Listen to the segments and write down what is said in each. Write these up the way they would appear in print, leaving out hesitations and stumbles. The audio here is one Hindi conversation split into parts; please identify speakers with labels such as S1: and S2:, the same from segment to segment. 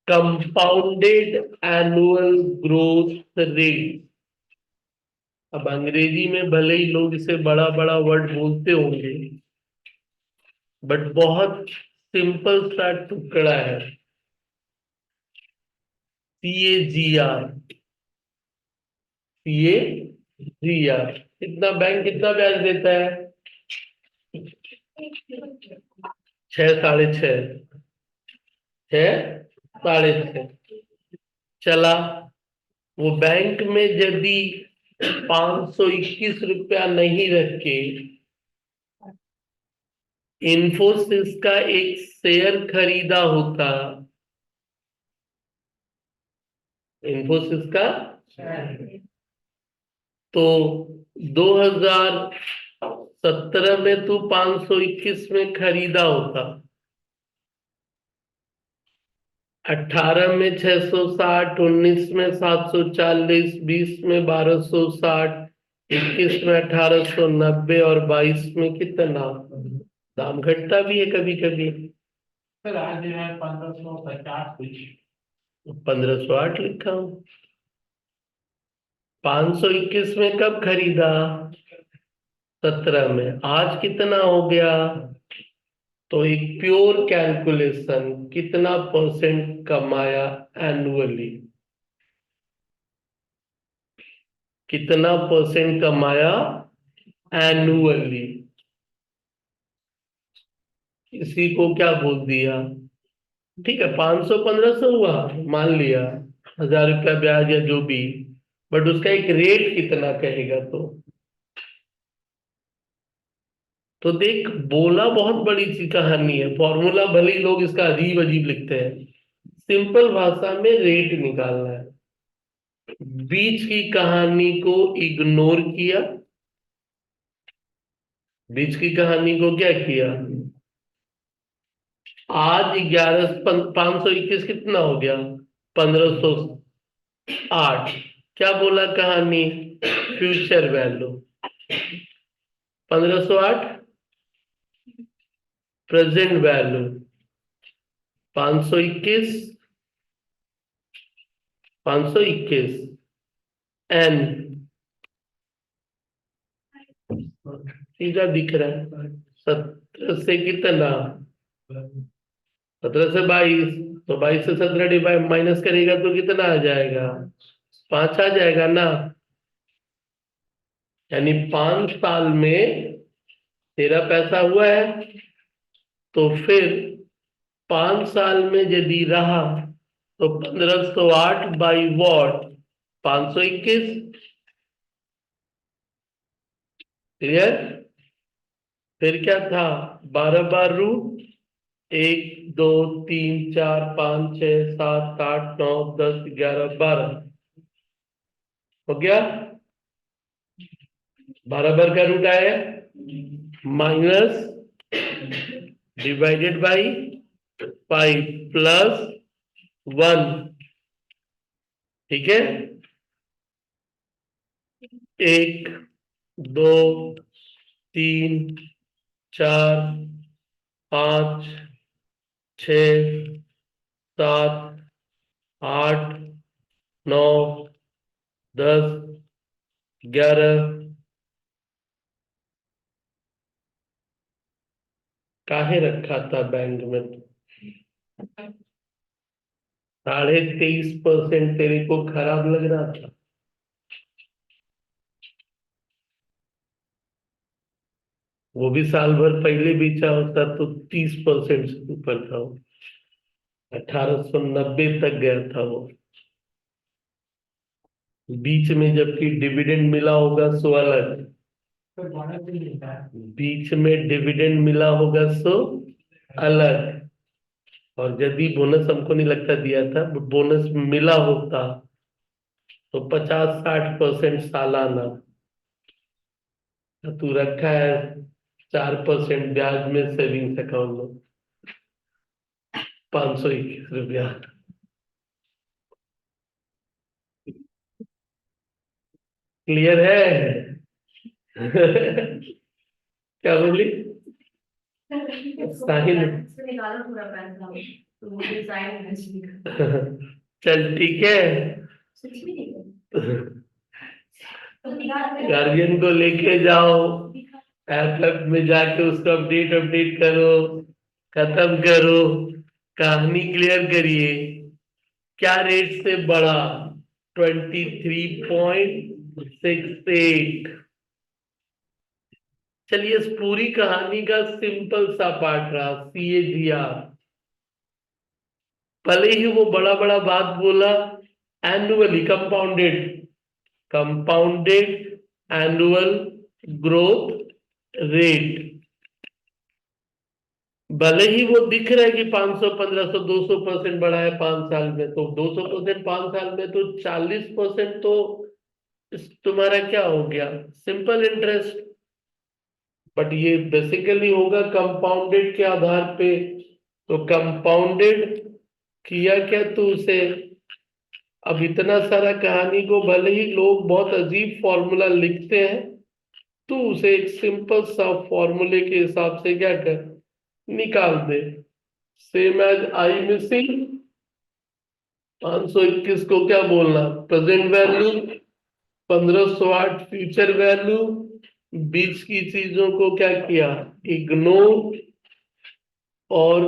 S1: Compounded annual growth rate. अब अंग्रेजी में भले ही लोग इसे बड़ा बड़ा वर्ड बोलते होंगे, बट बहुत सिंपल सा टुकड़ा है। CAGR। CAGR कितना बैंक कितना ब्याज देता है? 6, 6.5। 6, 6.5। चला, वो बैंक में यदि 521 रुपया नहीं रख के इन्फोसिस का एक शेयर खरीदा होता, इन्फोसिस का, तो 2017 में तू 521 में खरीदा होता, 18 में 660, 19 में 740, 20 में 1260, 21 में 1890 और 22 में कितना? दाम घटता भी है कभी कभी।
S2: सर आज जो है 1550 कुछ।
S1: 1508 लिखा हूं। 521 में कब खरीदा? 17 में। आज कितना हो गया? तो एक प्योर कैलकुलेशन, कितना परसेंट कमाया एनुअली? कितना परसेंट कमाया एनुअली? इसी को क्या बोल दिया? ठीक है, 500 1500 हुआ, मान लिया, 1000 रुपया ब्याज या जो भी, बट उसका एक रेट कितना कहेगा? तो देख, बोला बहुत बड़ी सी कहानी है, फॉर्मूला भले ही लोग इसका अजीब अजीब लिखते हैं, सिंपल भाषा में रेट निकालना है। बीच की कहानी को इग्नोर किया। बीच की कहानी को क्या किया? आज 521 कितना हो गया? 1508। क्या बोला कहानी? Future value 1508, present value 521, 521 n, सीधा दिख रहा है। 17 से कितना? 17 से 22, तो 22 से 17 डिवाइड माइनस करेगा तो कितना आ जाएगा? 5 आ जाएगा ना। यानी 5 साल में तेरा पैसा हुआ है, तो फिर 5 साल में यदि रहा तो 1508 बाई वॉट? 521। क्लियर? फिर क्या था? 12 बार रूट, 1 2 3 4 5 6 7 8 9 10 11 12 हो गया। 12 बार का रूट आया, माइनस डिवाइडेड बाई 5 प्लस 1। ठीक है, 1 2 3 4 5 6 7 8 9 10 11। काहे रखा था बैंक में? 23.5% तेरे को खराब लग रहा था? वो भी साल भर पहले बेचा होता तो 30% से ऊपर था वो। 1890 तक गया था वो। बीच में जबकि डिविडेंड मिला होगा सो अलग।
S2: सर बोनस भी मिलता है।
S1: बीच में डिविडेंड मिला होगा सो अलग। और यदि बोनस हमको नहीं लगता दिया था, बोनस मिला होता तो 50-60% सालाना। तू रखा है 4% ब्याज में सेविंग्स अकाउंट में, 521 रुपया। क्लियर है? क्या बोली? साहिल?
S3: निकालो पूरा पैसा। तो वो डिजाइन होना चाहिए।
S1: चल ठीक है।
S3: सच में नहीं है। तो दिखा
S1: गार्जियन को लेके जाओ, ऐप में जाके उसको अपडेट अपडेट करो, खत्म करो, कहानी क्लियर करिए। क्या रेट से बढ़ा? 23.68। चलिए, इस पूरी कहानी का सिंपल सा पार्ट रहा CAGR। भले ही वो बड़ा बड़ा बात बोला, annually compounded, compounded annual growth rate. भले ही वो दिख रहा है कि 500, 1500, 200% बढ़ा है 5 साल में, तो 200% 5 साल में तो 40% तो तुम्हारा क्या हो गया, सिंपल इंटरेस्ट। बट ये बेसिकली होगा कंपाउंडेड के आधार पे। तो कंपाउंडेड किया क्या तू उसे? अब इतना सारा कहानी को भले ही लोग बहुत अजीब फॉर्मूला लिखते हैं, तू उसे एक सिंपल सा फॉर्मूले के हिसाब से क्या कर, निकाल दे। सेम एज आई मिसिंग 521 को क्या बोलना, प्रेजेंट वैल्यू, 1508 फ्यूचर वैल्यू। बीच की चीजों को क्या किया, इग्नोर, और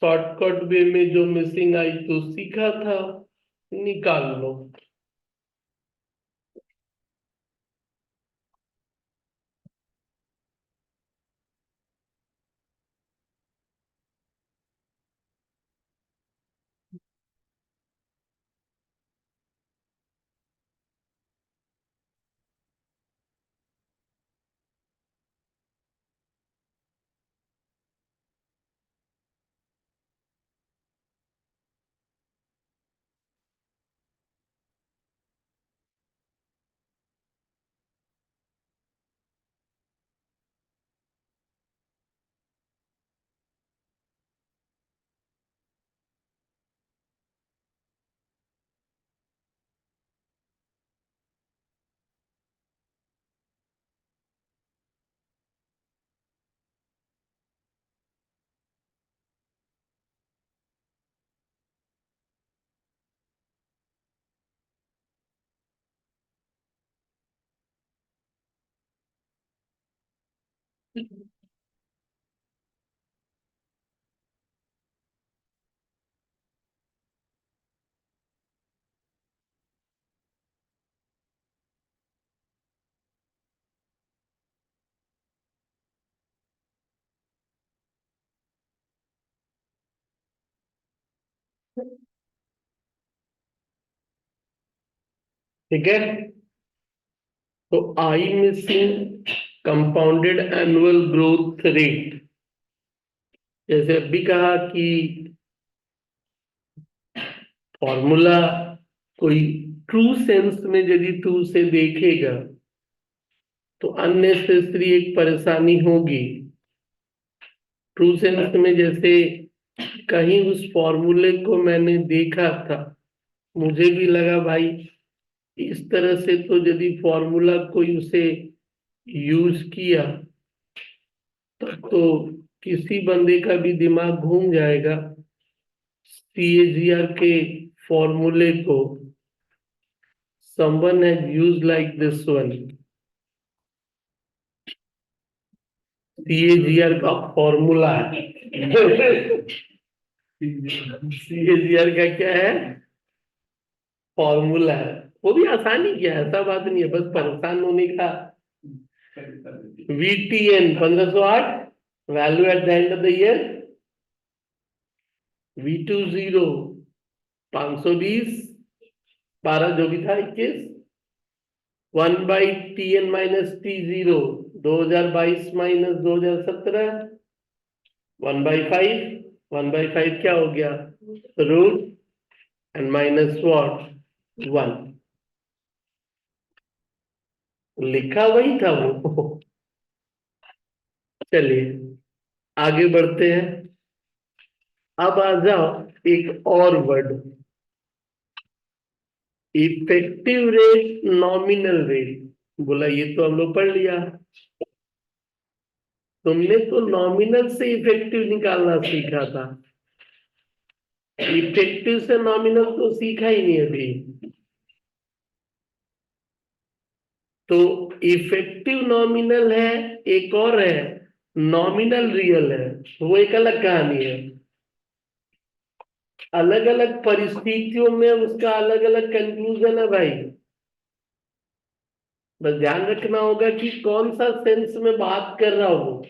S1: शॉर्टकट वे में जो मिसिंग आई तो सीखा था, निकाल लो। ठीक है, तो I missing compounded annual growth rate, जैसे अभी कहा कि फॉर्मूला कोई ट्रू सेंस में यदि तू उसे देखेगा तो अननेसेसरी एक परेशानी होगी। ट्रू सेंस में जैसे कहीं उस फॉर्मूले को मैंने देखा था, मुझे भी लगा भाई इस तरह से तो यदि फॉर्मूला कोई उसे यूज किया तो किसी बंदे का भी दिमाग घूम जाएगा। CAGR के फॉर्मूले को someone has used like this one। CAGR का फॉर्मूला है। CAGR का क्या है, फॉर्मूला है। वो भी आसानी किया है, ऐसा बात नहीं है, बस परेशान होने का। VTN 1508 value at the end of the year, V20 520, 12 जो भी था 21, 1/TN-T0 2022 माइनस 2017, 1/5, 1/5 क्या हो गया, रूट, एंड माइनस वॉट, 1। लिखा वही था वो। चलिए आगे बढ़ते हैं। अब आ जाओ एक और word, effective rate, nominal rate. बोला ये तो हम लोग पढ़ लिया, तुमने तो नॉमिनल से इफेक्टिव निकालना सीखा था। इफेक्टिव से नॉमिनल तो सीखा ही नहीं अभी। तो इफेक्टिव नॉमिनल है, एक और है नॉमिनल रियल है, वो एक अलग कहानी है। अलग अलग परिस्थितियों में उसका अलग अलग कंक्लूजन है भाई। बस ध्यान रखना होगा कि कौन सा सेंस में बात कर रहा हूं।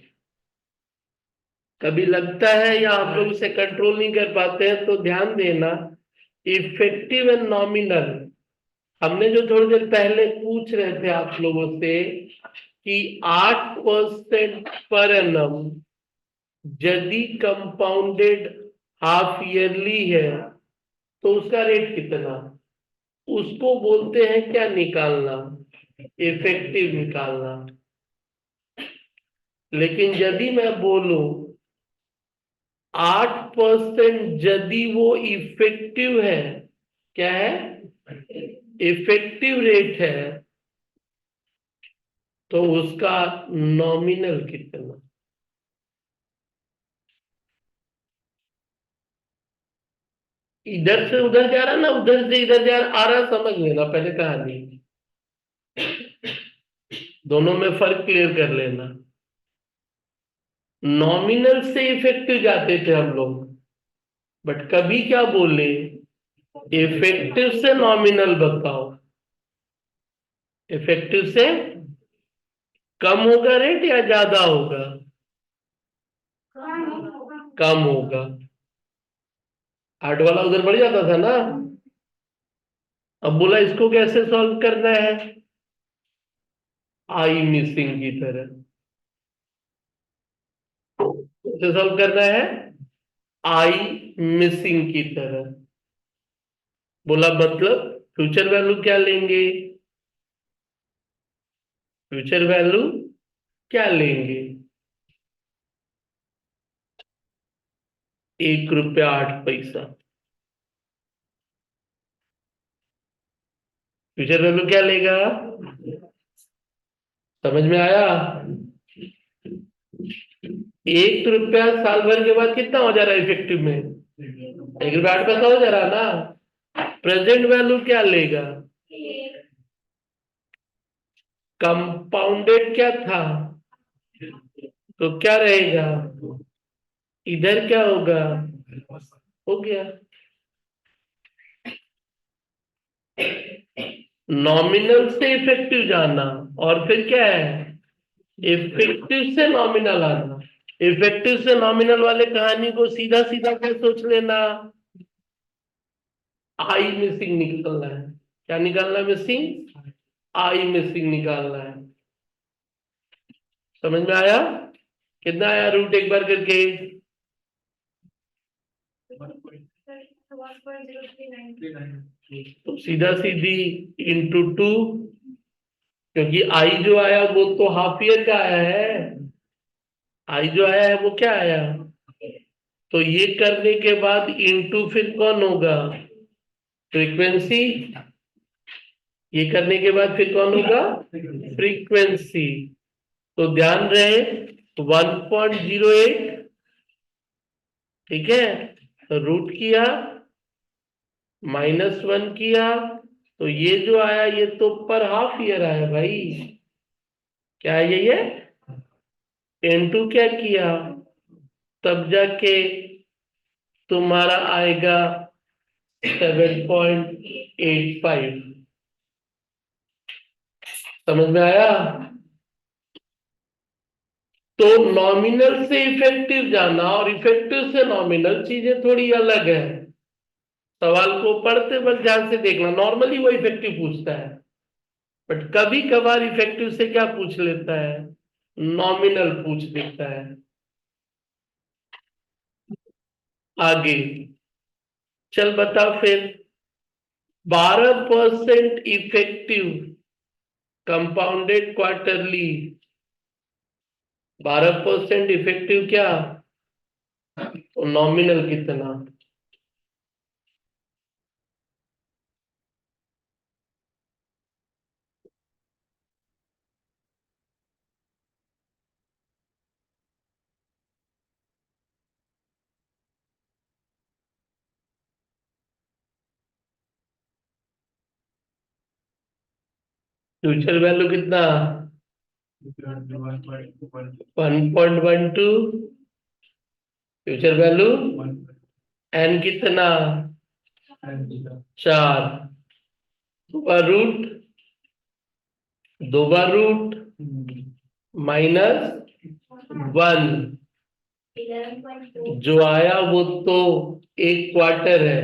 S1: कभी लगता है या आप लोग उसे कंट्रोल नहीं कर पाते हैं तो ध्यान देना। इफेक्टिव एंड नॉमिनल, हमने जो थोड़ी देर पहले पूछ रहे थे आप लोगों से कि 8% पर एनम यदि कंपाउंडेड हाफ ईयरली है तो उसका रेट कितना, उसको बोलते हैं क्या निकालना, इफेक्टिव निकालना। लेकिन यदि मैं बोलूं 8% यदि वो इफेक्टिव है, क्या है, इफेक्टिव रेट है, तो उसका नॉमिनल कितना। इधर से उधर जा रहा ना, उधर से इधर जा रहा, आ रहा, समझ लेना पहले कहानी। दोनों में फर्क क्लियर कर लेना। नॉमिनल से इफेक्टिव जाते थे हम लोग, बट कभी क्या बोले, इफेक्टिव से नॉमिनल बताओ। इफेक्टिव से कम होगा रेट या ज्यादा होगा, कम होगा। 8 वाला उधर बढ़ जाता था ना। अब बोला इसको कैसे सॉल्व करना है, आई मिसिंग की तरह कैसे सॉल्व करना है, आई मिसिंग की तरह। बोला मतलब फ्यूचर वैल्यू क्या लेंगे, फ्यूचर वैल्यू क्या लेंगे, 1 रुपया 8 पैसा। फ्यूचर वैल्यू क्या लेगा, समझ में आया। 1 रुपया साल भर के बाद कितना हो जा रहा है इफेक्टिव में, 1 रुपया 8 पैसा हो जा रहा ना। प्रेजेंट वैल्यू क्या लेगा, कंपाउंडेड क्या था, तो क्या रहेगा, इधर क्या होगा, हो गया। नॉमिनल से इफेक्टिव जाना, और फिर क्या है, इफेक्टिव से नॉमिनल आना। इफेक्टिव से नॉमिनल वाले कहानी को सीधा सीधा क्या सोच लेना, आई मिसिंग निकलना है। क्या निकालना है, मिसिंग, आई मिसिंग निकालना है। समझ में आया, कितना आया रूट एक बार करके,
S3: 1.0393।
S1: तो सीधा सीधी इंटू 2, क्योंकि आई जो आया वो तो हाफ ईयर का आया है। आई जो आया है वो क्या आया, तो ये करने के बाद इंटू फिर कौन होगा, फ्रीक्वेंसी। ये करने के बाद फिर कौन होगा, फ्रीक्वेंसी। तो ध्यान रहे 1.08, ठीक है, तो रूट किया, -1 किया, तो ये जो आया ये तो पर हाफ ईयर आया भाई। क्या है ये इंटू क्या किया, तब जाके तुम्हारा आएगा 7.85। समझ में आया। तो नॉमिनल से इफेक्टिव जाना और इफेक्टिव से नॉमिनल चीजें थोड़ी अलग है। सवाल को पढ़ते वक्त ध्यान से देखना, नॉर्मली वो इफेक्टिव पूछता है, बट कभी कभार इफेक्टिव से क्या पूछ लेता है, नॉमिनल पूछ लेता है। आगे चल बता फिर, 12% इफेक्टिव कंपाउंडेड क्वार्टरली, 12% इफेक्टिव क्या, तो नॉमिनल कितना। फ्यूचर वैल्यू कितना? 1.12। फ्यूचर वैल्यू एन कितना? 4। दो बार रूट, दो बार रूट -1।
S3: 11.2
S1: जो आया वो तो एक क्वार्टर है,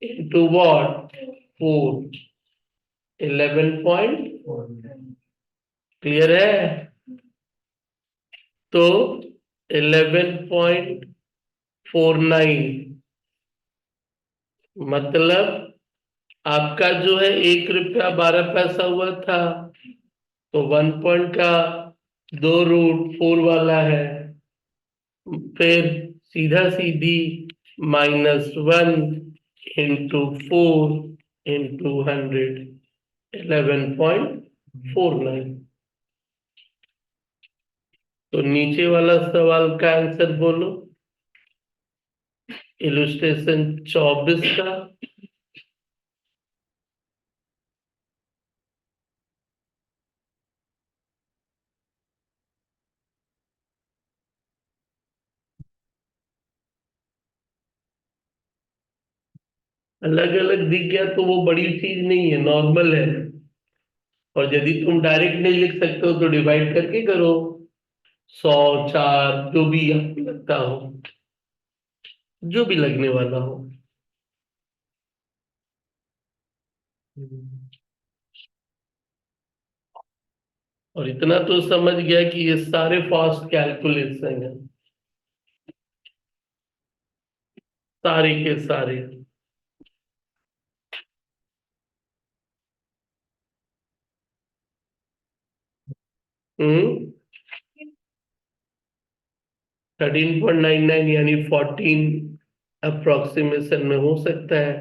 S1: इनटू व्हाट? 4। 11 क्लियर है? तो 11.49 मतलब आपका जो है 1 रुपया 12 पैसा हुआ था, तो 1 पॉइंट का 2 रूट 4 वाला है, फिर सीधा सीधी -1 इंटू 4 इंटू 100, 11.49। तो नीचे वाला सवाल का आंसर बोलो, इलस्ट्रेशन 24 का। अलग अलग दिख गया तो वो बड़ी चीज नहीं है, नॉर्मल है। और यदि तुम डायरेक्ट नहीं लिख सकते हो तो डिवाइड करके करो, 100, 4, जो भी आपको लगता हो, जो भी लगने वाला हो। और इतना तो समझ गया कि ये सारे फास्ट कैलकुलेशन है, सारे के सारे। हम्म। 13.99 यानी 14 अप्रोक्सीमेशन में हो सकता है।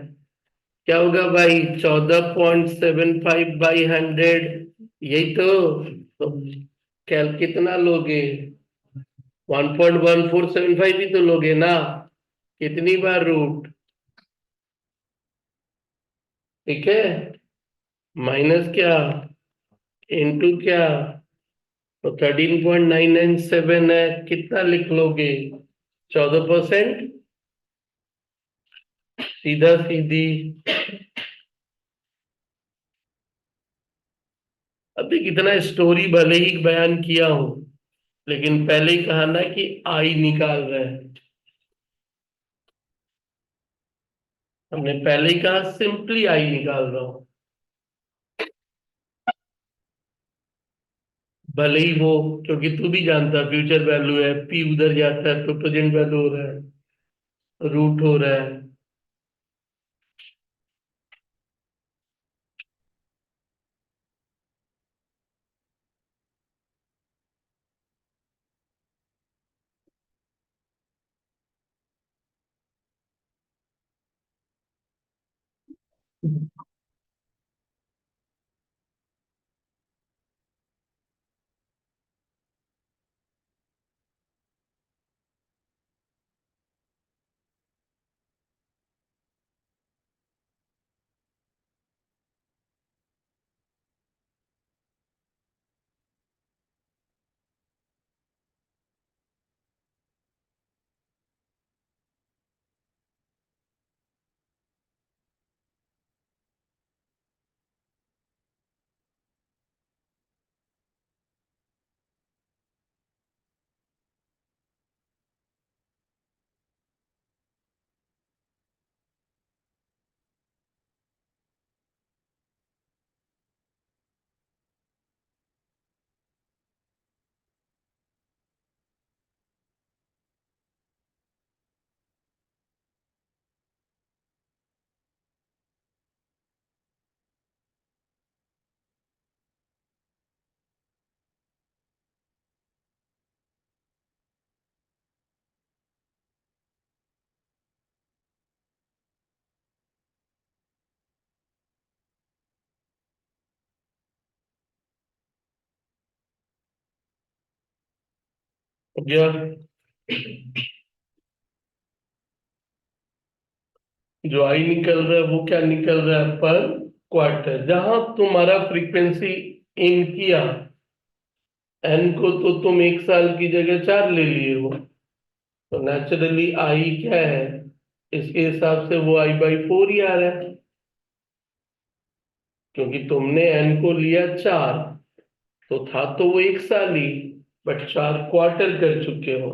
S1: क्या होगा भाई? 14.75/100, यही तो कैल कितना लोगे? 1.1475 ही तो लोगे ना। कितनी बार रूट? ठीक है, माइनस क्या, इनटू क्या? तो 13.997 है, कितना लिख लोगे? 14%, सीधा सीधी। अभी कितना स्टोरी भले ही बयान किया हो, लेकिन पहले ही कहा ना कि आई निकाल रहे हैं। हमने पहले ही कहा सिंपली आई निकाल रहा हूं। भले ही वो, क्योंकि तू भी जानता फ्यूचर वैल्यू है, पी उधर जाता है तो प्रेजेंट वैल्यू हो रहा है, रूट हो रहा है। हो गया? जो आई निकल रहा है वो क्या निकल रहा है? पर क्वार्टर। जहां तुम्हारा फ्रीक्वेंसी इन किया, एन को तो तुम 1 साल की जगह 4 ले लिए हो, तो नेचुरली आई क्या है, इसके हिसाब से वो I/4 ही आ रहा है, क्योंकि तुमने एन को लिया 4, तो था तो वो 1 साल ही, बट 4 क्वार्टर कर चुके हो।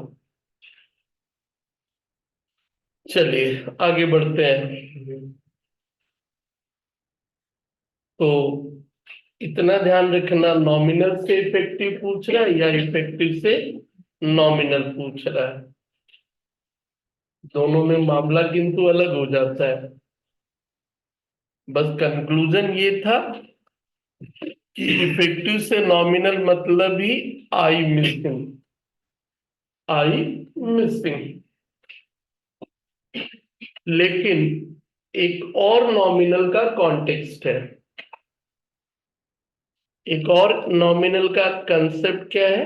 S1: चलिए आगे बढ़ते हैं। तो इतना ध्यान रखना, नॉमिनल से इफेक्टिव पूछ रहा है या इफेक्टिव से नॉमिनल पूछ रहा है, दोनों में मामला किंतु अलग हो जाता है। बस कंक्लूजन ये था कि इफेक्टिव से नॉमिनल मतलब ही आई मिसिंग, आई मिसिंग। लेकिन एक और नॉमिनल का कॉन्टेक्स्ट है, एक और नॉमिनल का कंसेप्ट क्या है,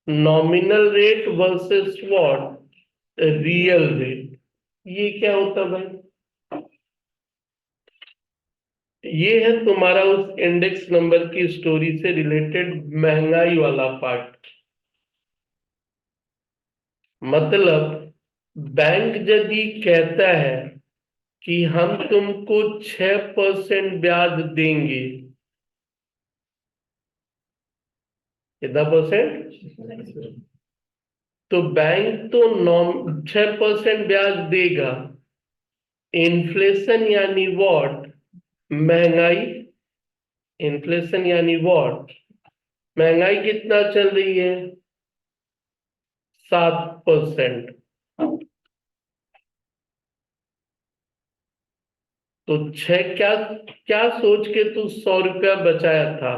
S1: nominal rate versus what, real rate. ये क्या होता है भाई, ये है तुम्हारा उस इंडेक्स नंबर की स्टोरी से रिलेटेड महंगाई वाला पार्ट। मतलब बैंक यदि कहता है कि हम तुमको 6% ब्याज देंगे, कितना परसेंट, तो बैंक तो 6% ब्याज देगा। इन्फ्लेशन यानी व्हाट, महंगाई, इन्फ्लेशन यानी व्हाट, महंगाई कितना चल रही है, 7%। तो 6 क्या, क्या सोच के तू 100 रुपया बचाया था,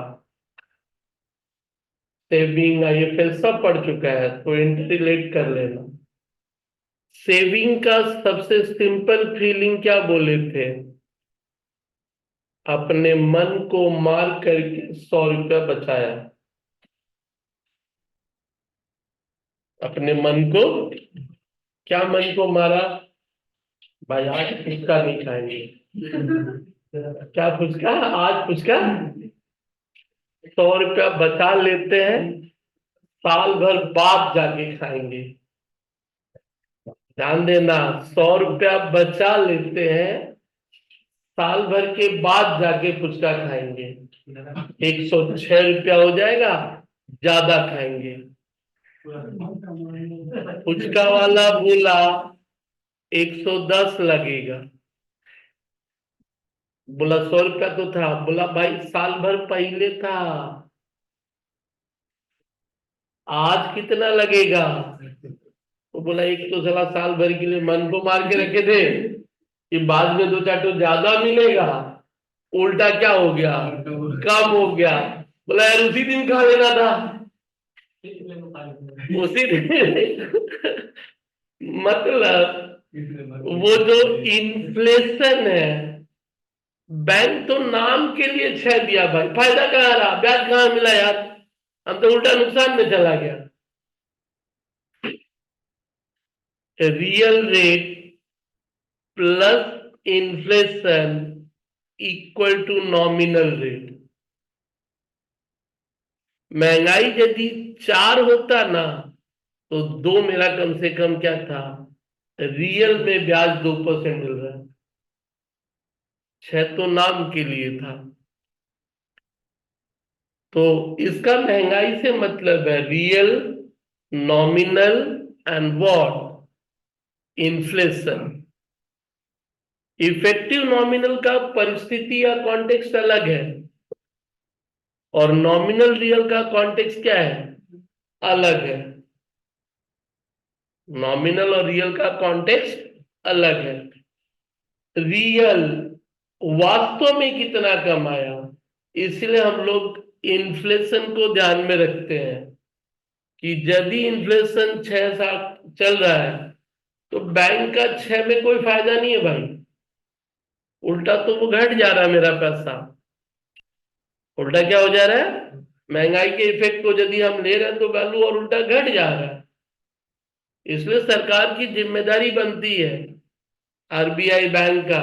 S1: सेविंग IFL सब पढ़ चुका है तो इंटीग्रेट कर लेना। सेविंग का सबसे सिंपल फीलिंग क्या बोले थे, अपने मन को मार करके 100 रुपया बचाया, अपने मन को, क्या मन को मारा भाई, आज फुचका नहीं खाएंगे, क्या फुचका, आज फुचका, 100 रुपया बचा लेते हैं, साल भर बाद जाके खाएंगे। ध्यान देना, 100 रुपया बचा लेते हैं, साल भर के बाद जाके फुचका खाएंगे, 106 रुपया हो जाएगा, ज्यादा खाएंगे। फुचका वाला बोला 110 लगेगा, बोला 100 रुपया तो था, बोला भाई साल भर पहले था, आज कितना लगेगा, तो बोला एक तो साला साल भर के लिए मन को मार के रखे थे कि बाद में 2-4 तो ज्यादा मिलेगा, उल्टा क्या हो गया, कम हो गया। बोला यार उसी दिन खा लेना था, उसी दिन मतलब वो जो इन्फ्लेशन है, बैंक तो नाम के लिए 6 दिया भाई, फायदा कहाँ रहा, ब्याज कहाँ मिला यार, हम तो उल्टा नुकसान में चला गया। Real rate plus inflation equal to nominal rate. महंगाई यदि 4 होता ना, तो 2 मेरा कम से कम क्या था, रियल में ब्याज 2% मिल रहा है, 6 तो नाम के लिए था। तो इसका महंगाई से मतलब है real, nominal and what, inflation. Effective nominal का परिस्थिति या कॉन्टेक्स्ट अलग है, और नॉमिनल रियल का कॉन्टेक्स्ट क्या है, अलग है। नॉमिनल और रियल का कॉन्टेक्स्ट अलग है। रियल वास्तव में कितना कमाया, इसलिए हम लोग इन्फ्लेशन को ध्यान में रखते हैं कि यदि इन्फ्लेशन 6-7 चल रहा है, तो बैंक का 6 में कोई फायदा नहीं है भाई, उल्टा तो वो घट जा रहा है मेरा पैसा, उल्टा क्या हो जा रहा है, महंगाई के इफेक्ट को यदि हम ले रहे हैं तो वैल्यू और उल्टा घट जा रहा है। इसलिए सरकार की जिम्मेदारी बनती है, RBI बैंक का,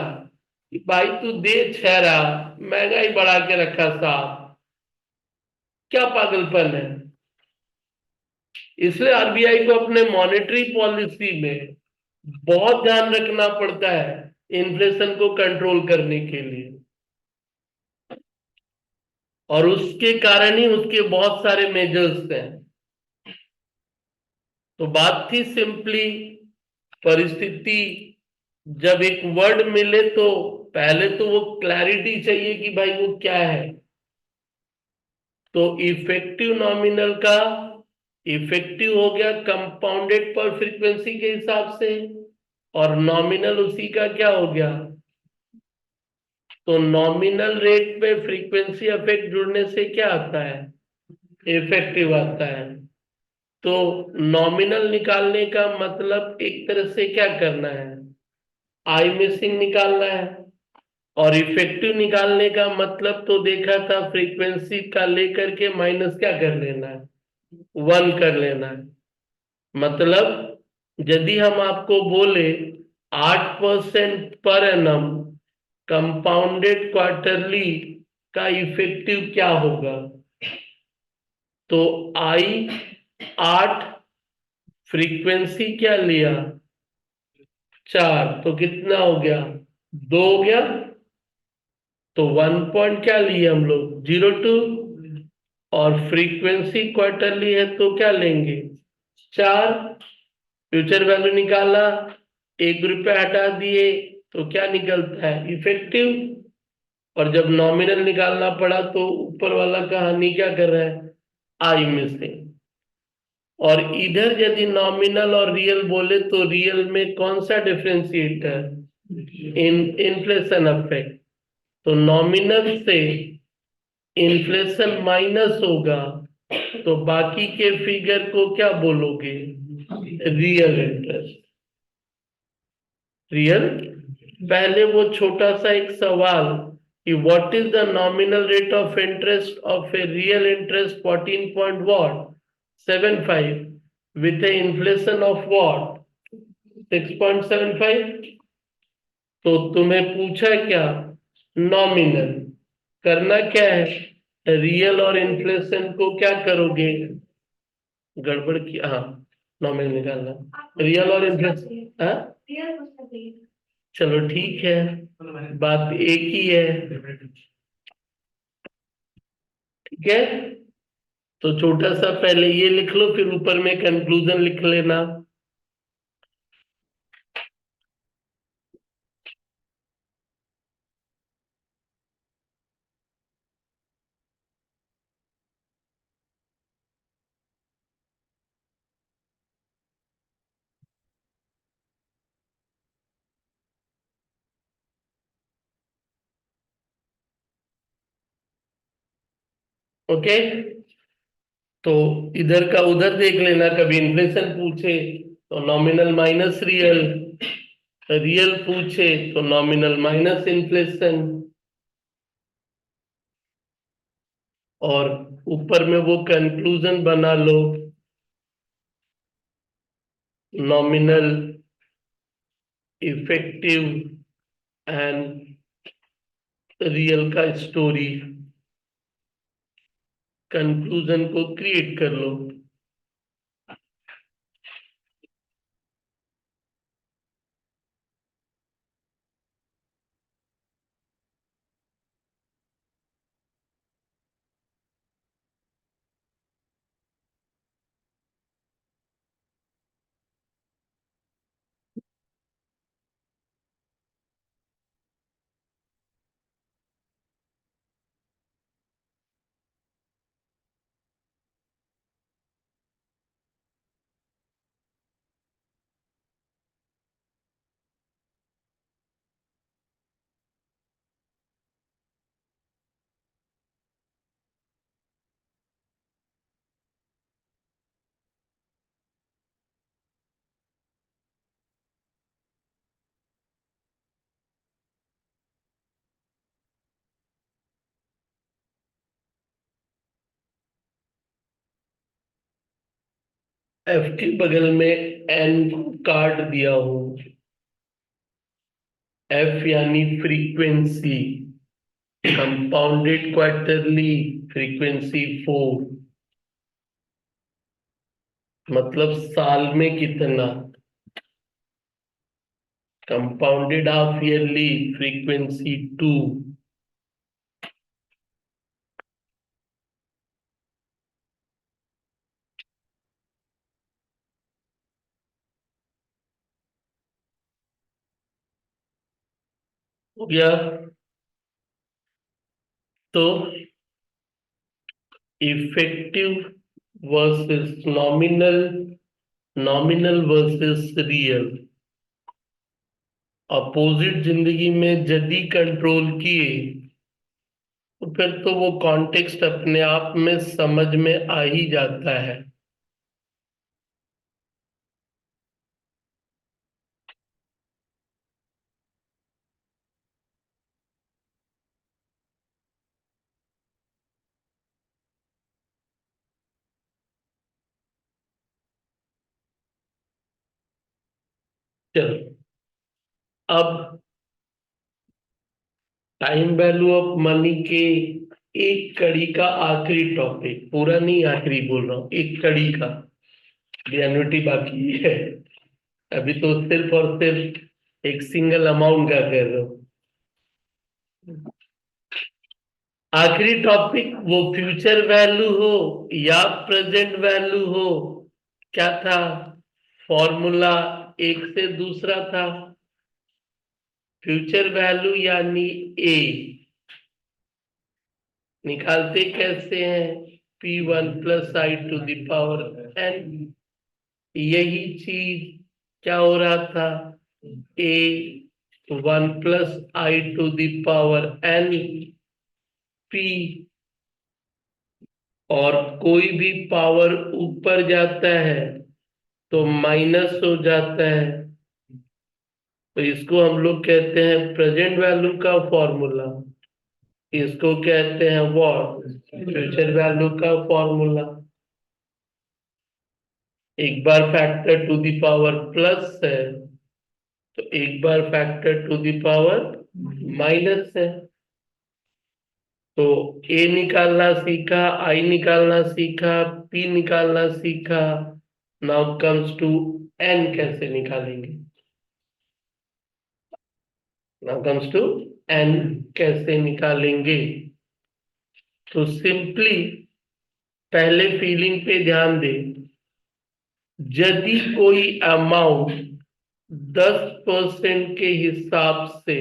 S1: कि भाई तू दे 6 महंगाई बढ़ा के रखा 7, क्या पागलपन है। इसलिए आरबीआई को अपने मॉनेटरी पॉलिसी में बहुत ध्यान रखना पड़ता है इन्फ्लेशन को कंट्रोल करने के लिए। और उसके कारण ही उसके बहुत सारे मेजर्स हैं। तो बात थी सिंपली, परिस्थिति जब एक वर्ड मिले तो पहले तो वो क्लैरिटी चाहिए कि भाई वो क्या है। तो इफेक्टिव नॉमिनल का इफेक्टिव हो गया कंपाउंडेड पर फ्रीक्वेंसी के हिसाब से, और नॉमिनल उसी का क्या हो गया। तो नॉमिनल रेट पे फ्रीक्वेंसी इफेक्ट जुड़ने से क्या आता है, इफेक्टिव आता है। तो नॉमिनल निकालने का मतलब एक तरह से क्या करना है, आई मिसिंग निकालना है। और इफेक्टिव निकालने का मतलब तो देखा था फ्रीक्वेंसी का लेकर के माइनस क्या कर लेना है, 1 कर लेना है। मतलब यदि हम आपको बोले 8% पर एनम कंपाउंडेड क्वार्टरली का इफेक्टिव क्या होगा, तो आई 8, फ्रीक्वेंसी क्या लिया 4, तो कितना हो गया, 2 हो गया। तो 1 पॉइंट क्या लिए हम लोग, 02। और फ्रीक्वेंसी क्वार्टरली है तो क्या लेंगे 4। फ्यूचर वैल्यू निकाला, 1 रुपया हटा दिए तो क्या निकलता है, इफेक्टिव। और जब नॉमिनल निकालना पड़ा तो ऊपर वाला कहानी क्या कर रहा है, आई मिसिंग। और इधर यदि नॉमिनल और रियल बोले तो रियल में कौन सा डिफरेंशिएटर, इन्फ्लेशन अफेक्ट। तो नॉमिनल से इन्फ्लेशन माइनस होगा तो बाकी के फिगर को क्या बोलोगे, रियल इंटरेस्ट, रियल। पहले वो छोटा सा एक सवाल कि what is the nominal rate of interest of a real interest 14 point what 75 with A inflation of what 6.75। तो तुम्हें पूछा क्या, नॉमिनल करना क्या है, रियल और इन्फ्लेशन को क्या करोगे, गड़बड़ की, हाँ नॉमिनल निकालना, रियल और इन्फ्लेशन, हाँ
S3: रियल उसका चाहिए।
S1: चलो ठीक है, बात एक ही है, ठीक है। तो छोटा सा पहले ये लिख लो, फिर ऊपर में कंक्लूजन लिख लेना। ओके, तो इधर का उधर देख लेना, कभी इन्फ्लेशन पूछे तो नॉमिनल माइनस रियल, रियल पूछे तो नॉमिनल माइनस इन्फ्लेशन। और ऊपर में वो कंक्लूजन बना लो, नॉमिनल, इफेक्टिव एंड रियल का स्टोरी, कंक्लूजन को क्रिएट कर लो। एफ के बगल में एन काट दिया हूं, एफ यानी फ्रीक्वेंसी, कंपाउंडेड क्वार्टरली फ्रीक्वेंसी 4, मतलब साल में कितना, कंपाउंडेड हाफ ईयरली फ्रीक्वेंसी 2, हो गया। तो effective versus nominal, nominal versus real, opposite जिंदगी में यदि कंट्रोल किए तो फिर तो वो कॉन्टेक्स्ट अपने आप में समझ में आ ही जाता है। चलो, अब टाइम वैल्यू ऑफ मनी के एक कड़ी का आखिरी टॉपिक, पूरा नहीं आखिरी बोल रहा हूँ, एक कड़ी का, एन्युटी बाकी है अभी, तो सिर्फ और सिर्फ एक सिंगल अमाउंट का कर रहा हूँ। आखिरी टॉपिक वो फ्यूचर वैल्यू हो या प्रेजेंट वैल्यू हो, क्या था फॉर्मूला, एक से दूसरा था। फ्यूचर वैल्यू यानी ए, निकालते कैसे हैं, P1 + I⁴ यही चीज क्या हो रहा था, A1 + I⁴ P, और कोई भी पावर ऊपर जाता है तो माइनस हो जाता है, तो इसको हम लोग कहते हैं प्रेजेंट वैल्यू का फॉर्मूला, इसको कहते हैं व्हाट, फ्यूचर वैल्यू का फॉर्मूला। एक बार factor to the power plus है तो एक बार factor to the power minus है। तो ए निकालना सीखा, आई निकालना सीखा, पी निकालना सीखा, नाउ कम्स टू एन कैसे निकालेंगे, नाउ कम्स टू एन कैसे निकालेंगे। तो सिंपली पहले फीलिंग पे ध्यान दे, यदि कोई अमाउंट 10% के हिसाब से,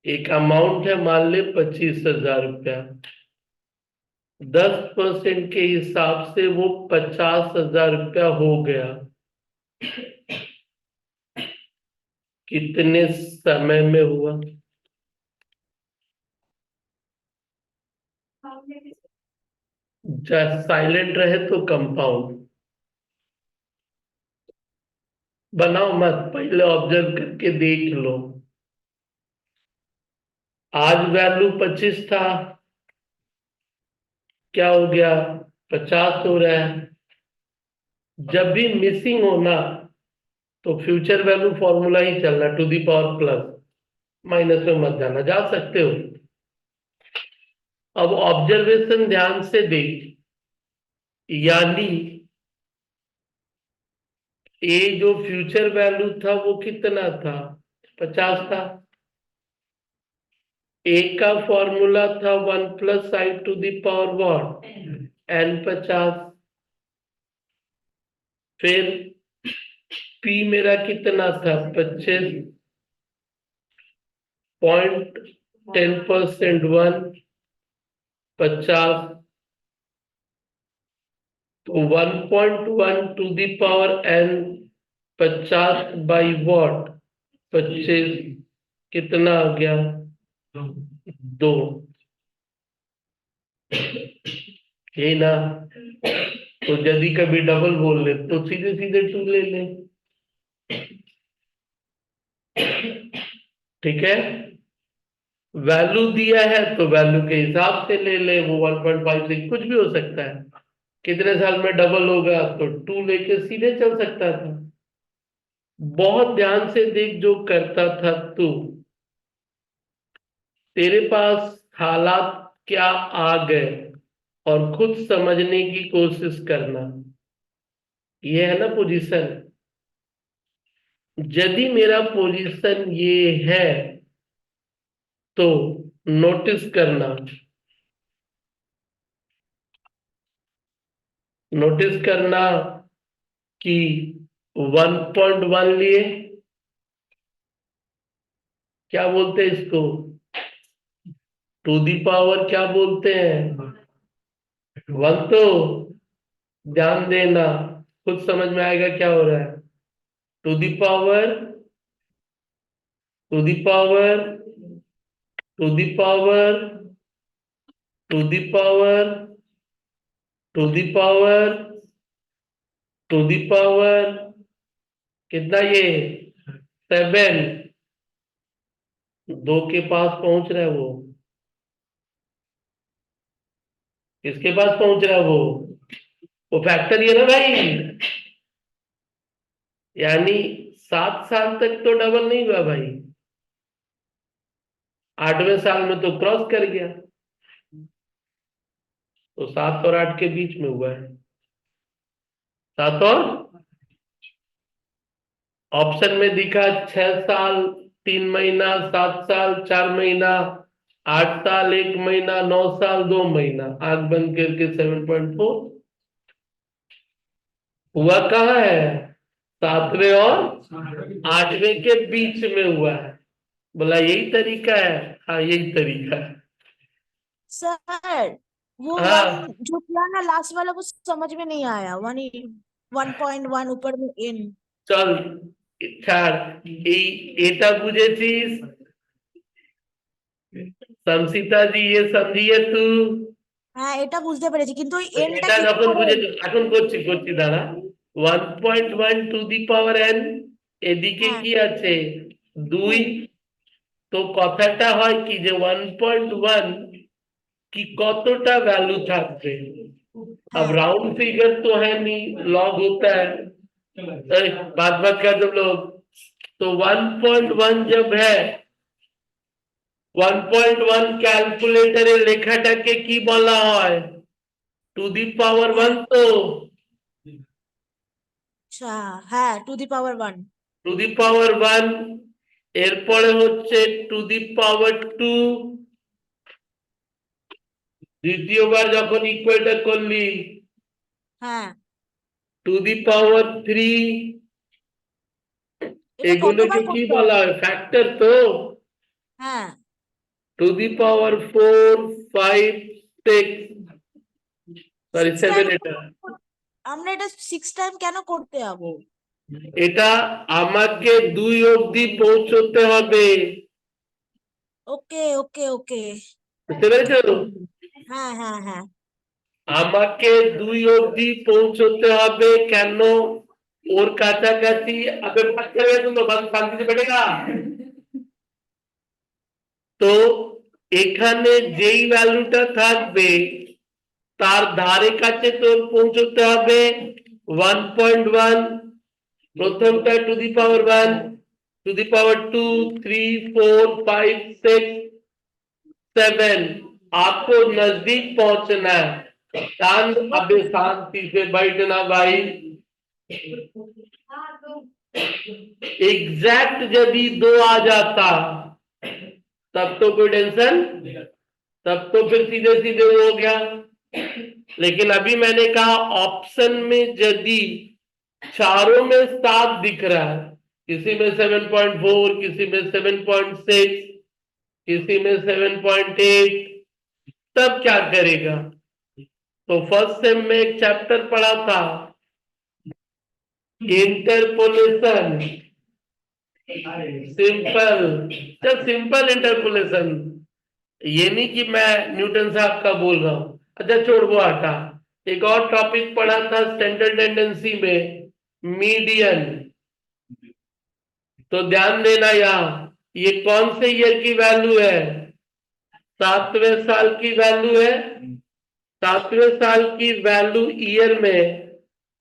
S1: एक अमाउंट है मान ले 25,000 रुपया, 10% के हिसाब से वो 50,000 रुपया हो गया, कितने समय में हुआ, साइलेंट रहे तो कंपाउंड, बनाओ मत, पहले ऑब्जर्व करके देख लो। आज वैल्यू 25 था, क्या हो गया 50 हो रहा है। जब भी मिसिंग हो ना तो फ्यूचर वैल्यू फॉर्मूला ही चलना, to the power plus, minus में मत जाना, जा सकते हो। अब ऑब्जर्वेशन ध्यान से देख, यानी ए जो फ्यूचर वैल्यू था वो कितना था, 50 था। ए का फॉर्मूला था 1 + I⁴ n 50। फिर P मेरा कितना था, 25.10% 50, तो 1.1 to the power n 50 by what, 25, कितना आ गया 2, यही ना। तो यदि कभी डबल बोल ले तो सीधे सीधे 2 ले ले, ठीक है। वैल्यू दिया है तो वैल्यू के हिसाब से ले ले, वो 1.5 से कुछ भी हो सकता है, कितने साल में डबल होगा तो 2 लेके सीधे चल सकता था। बहुत ध्यान से देख जो करता था तू, तेरे पास हालात क्या आ गए और खुद समझने की कोशिश करना। ये है ना पोजीशन। यदि मेरा पोजीशन ये है तो नोटिस करना, नोटिस करना कि 1.1 लिए, क्या बोलते हैं इसको, टू दी पावर क्या बोलते हैं, 1 तो ध्यान देना, खुद समझ में आएगा क्या हो रहा है। To the power, to the power, to the power, to the power, to the power, to the power, कितना ये 7, 2 के पास पहुंच रहा है वो, किसके पास पहुंच रहा है वो फैक्टर ही है ना भाई। यानी 7 साल तक तो डबल नहीं हुआ भाई, 8वें साल में तो क्रॉस कर गया, तो 7 और 8 के बीच में हुआ है, 7 और, ऑप्शन में दिखा 6 साल 3 महीना, 7 साल 4 महीना, 8 साल 1 महीना, 9 साल 2 महीना, आंख बंद करके 7.4 हुआ। कहाँ है, 7वें और 8वें के बीच में हुआ है। बोला यही तरीका है, हाँ यही तरीका है।
S4: सर वो वन
S1: हाँ
S4: जो किया ना लास्ट वाला, वो समझ में नहीं आया। 1.1 ऊपर में इन।
S1: চল ছাড়, এই এটা বুঝেছিস সংসিতা জি, ये समझिए तू।
S4: হ্যাঁ, এটা বুঝতে পেরেছি, কিন্তু ওই এনটা
S1: এটা
S4: কি
S1: যখন
S4: করে?
S1: বুঝেছিস, এখন করছি করছি দাঁড়া। 1.1 টু দি পাওয়ার n, এদিকে
S4: হ্যাঁ
S1: কি আছে 2,
S4: টু।
S1: তো কথাটা হয় কি যে 1.1 কি কতটা ভ্যালু থাকবে। अब
S4: হ্যাঁ
S1: राउंड फिगर तो है नहीं, लॉग होता है, बात बात का जब लोग, तो 1.1 जब है, 1.1 ক্যালকুলেটরে লেখাটাকে কি বলা হয়, টু দি পাওয়ার
S4: হ্যাঁ
S1: 1 তো,
S4: আচ্ছা, হ্যাঁ 2 the power 1।
S1: টু দি পাওয়ার 1, এরপরে হচ্ছে টু দি পাওয়ার 2, দ্বিতীয়বার যখন ইকুয়েটর করলি
S4: হ্যাঁ,
S1: টু দি পাওয়ার 3,
S4: এটা
S1: এগুলোকে
S4: কতবার
S1: কি
S4: করতে
S1: বলা
S4: হবে?
S1: হয়, ফ্যাক্টর তো,
S4: হ্যাঁ,
S1: to the power 4, 5, 6, sorry
S4: 6 time
S1: 7, এটা
S4: আমরা এটা 6 টাইম কেন করতে যাবো?
S1: এটা আমাকে 2 অবধি পৌঁছতে হবে,
S4: ওকে ওকে ওকে।
S1: বুঝতে পেরেছো।
S4: হ্যাঁ হ্যাঁ হ্যাঁ।
S1: আমাকে 2 অবধি পৌঁছতে হবে, কেন, ওর কাছাকাছি, আবে বাত করেगा तुम लोग, बात शांति से बैठेगा। তো এখানে যেই ভ্যালুটা থাকবে তার ধারে কাছে তোর পৌঁছতে হবে 1.1, প্রথমটা to the power 1, to the পাওয়ার 2, 3, 4, 5, 6, 7, आपको नजदीक पहुंचना है। शांत, अबे शांति से बैठना भाई। एग्जैक्ट यदि 2 आ जाता तब तो कोई टेंशन, तब तो फिर सीधे सीधे वो हो गया। लेकिन अभी मैंने कहा ऑप्शन में यदि चारों में 7 दिख रहा है, किसी में 7.4, किसी में 7.6, किसी में 7.8, तब क्या करेगा। तो फर्स्ट सेम में एक चैप्टर पढ़ा था, इंटरपोलेशन, सिंपल, जब सिंपल इंटरपोलेशन, ये नहीं कि मैं न्यूटन साहब का बोल रहा हूं। अच्छा छोड़ वो हटा, एक और टॉपिक पढ़ा था स्टैंडर्ड टेंडेंसी में, मीडियन। तो ध्यान देना यहाँ, ये कौन से ईयर की वैल्यू है, 7वें साल की वैल्यू है, 7वें साल की वैल्यू ईयर में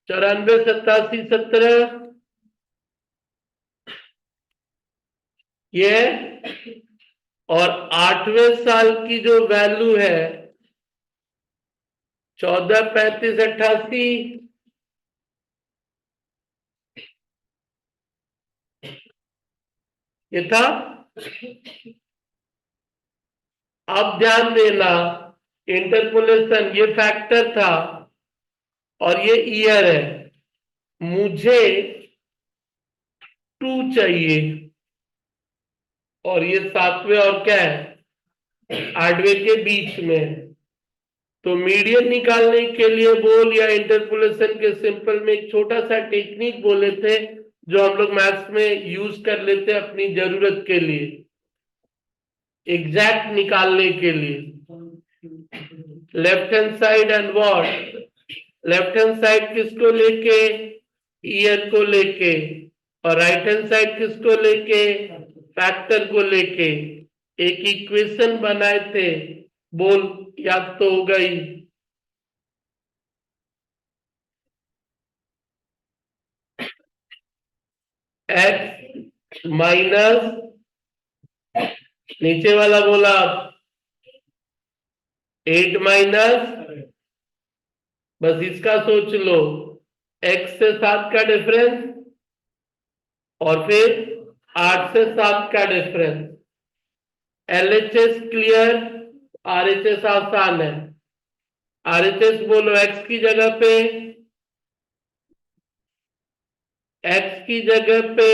S1: 94, 87, 17, ये है। और 8वें साल की जो वैल्यू है 14, 35, 88, ये था। अब ध्यान देना, इंटरपोलेशन ये फैक्टर था और ये ईयर है। मुझे 2 चाहिए और ये 7वें और क्या है 8वें के बीच में। तो मीडियन निकालने के लिए बोल या इंटरपोलेशन के सिंपल में एक छोटा सा टेक्निक बोले थे जो हम लोग मैथ्स में यूज कर लेते हैं अपनी जरूरत के लिए, एग्जैक्ट निकालने के लिए। Left hand side and what, left hand side किसको लेके, ईयर को लेके, और राइट हैंड साइड किसको लेके, फैक्टर को लेके एक इक्वेशन बनाए थे। बोल, याद तो हो गई। एक्स माइनस, नीचे वाला बोला 8 माइनस, बस इसका सोच लो, x से 7 का डिफरेंस और फिर 8 से 7 का डिफरेंस। LHS क्लियर, RHS आसान है। RHS बोलो x की जगह पे, x की जगह पे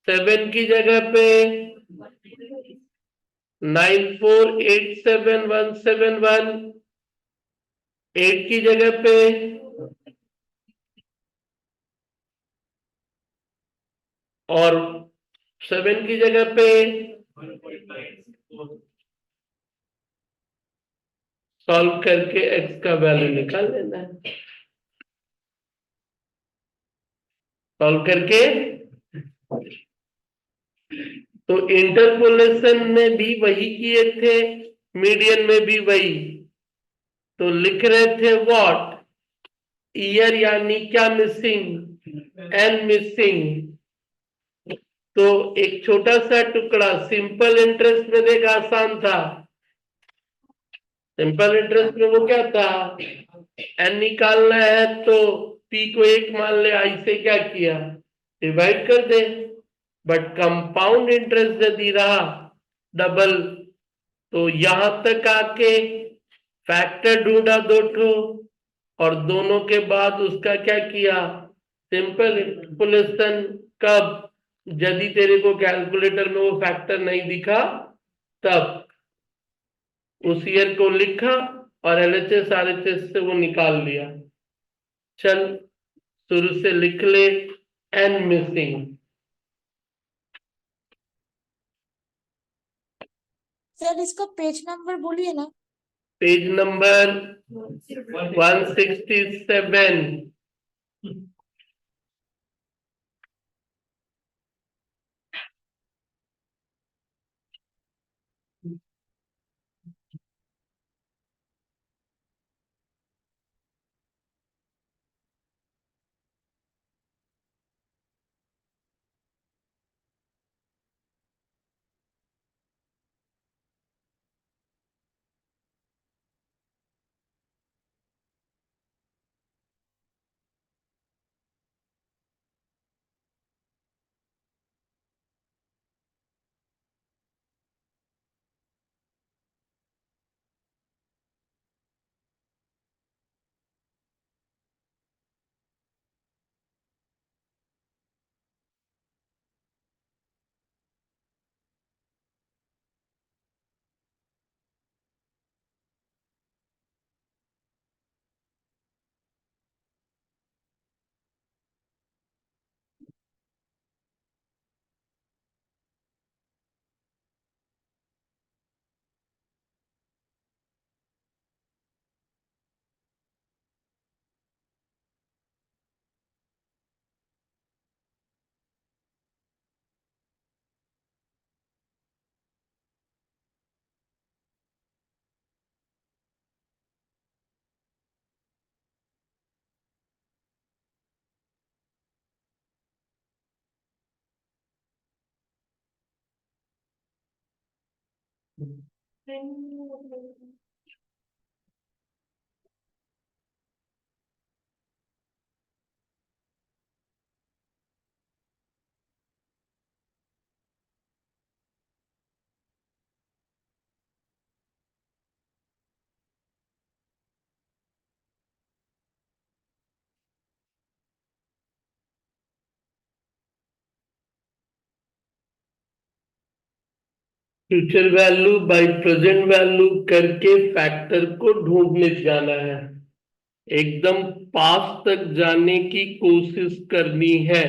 S1: 7 की जगह पे 9487171, 8 की जगह पे और 7 की जगह पे सॉल्व करके x का वैल्यू निकाल लेना है। सॉल्व करके, तो इंटरपोलेशन में भी वही किए थे, मीडियन में भी वही। तो लिख रहे थे व्हाट, ईयर यानी क्या मिसिंग, एन मिसिंग। तो एक छोटा सा टुकड़ा सिंपल इंटरेस्ट में देख आसान था। सिंपल इंटरेस्ट में वो क्या था, एन निकालना है तो पी को 1 मान ले, आई से क्या किया डिवाइड कर दे। बट कंपाउंड इंटरेस्ट यदि रहा डबल, तो यहां तक आके फैक्टर ढूंढा 2 ठो और दोनों के बाद उसका क्या किया, सिंपल इंटरपोलेशन। कब, यदि तेरे को कैलकुलेटर में वो फैक्टर नहीं दिखा तब उस ईयर को लिखा और LHS RHS से वो निकाल लिया। चल शुरू से लिख ले, एन मिसिंग।
S4: सर इसका पेज नंबर बोलिए ना।
S1: Page number 167। Future value by present value करके फैक्टर को ढूंढने जाना है, एकदम पास तक जाने की कोशिश करनी है।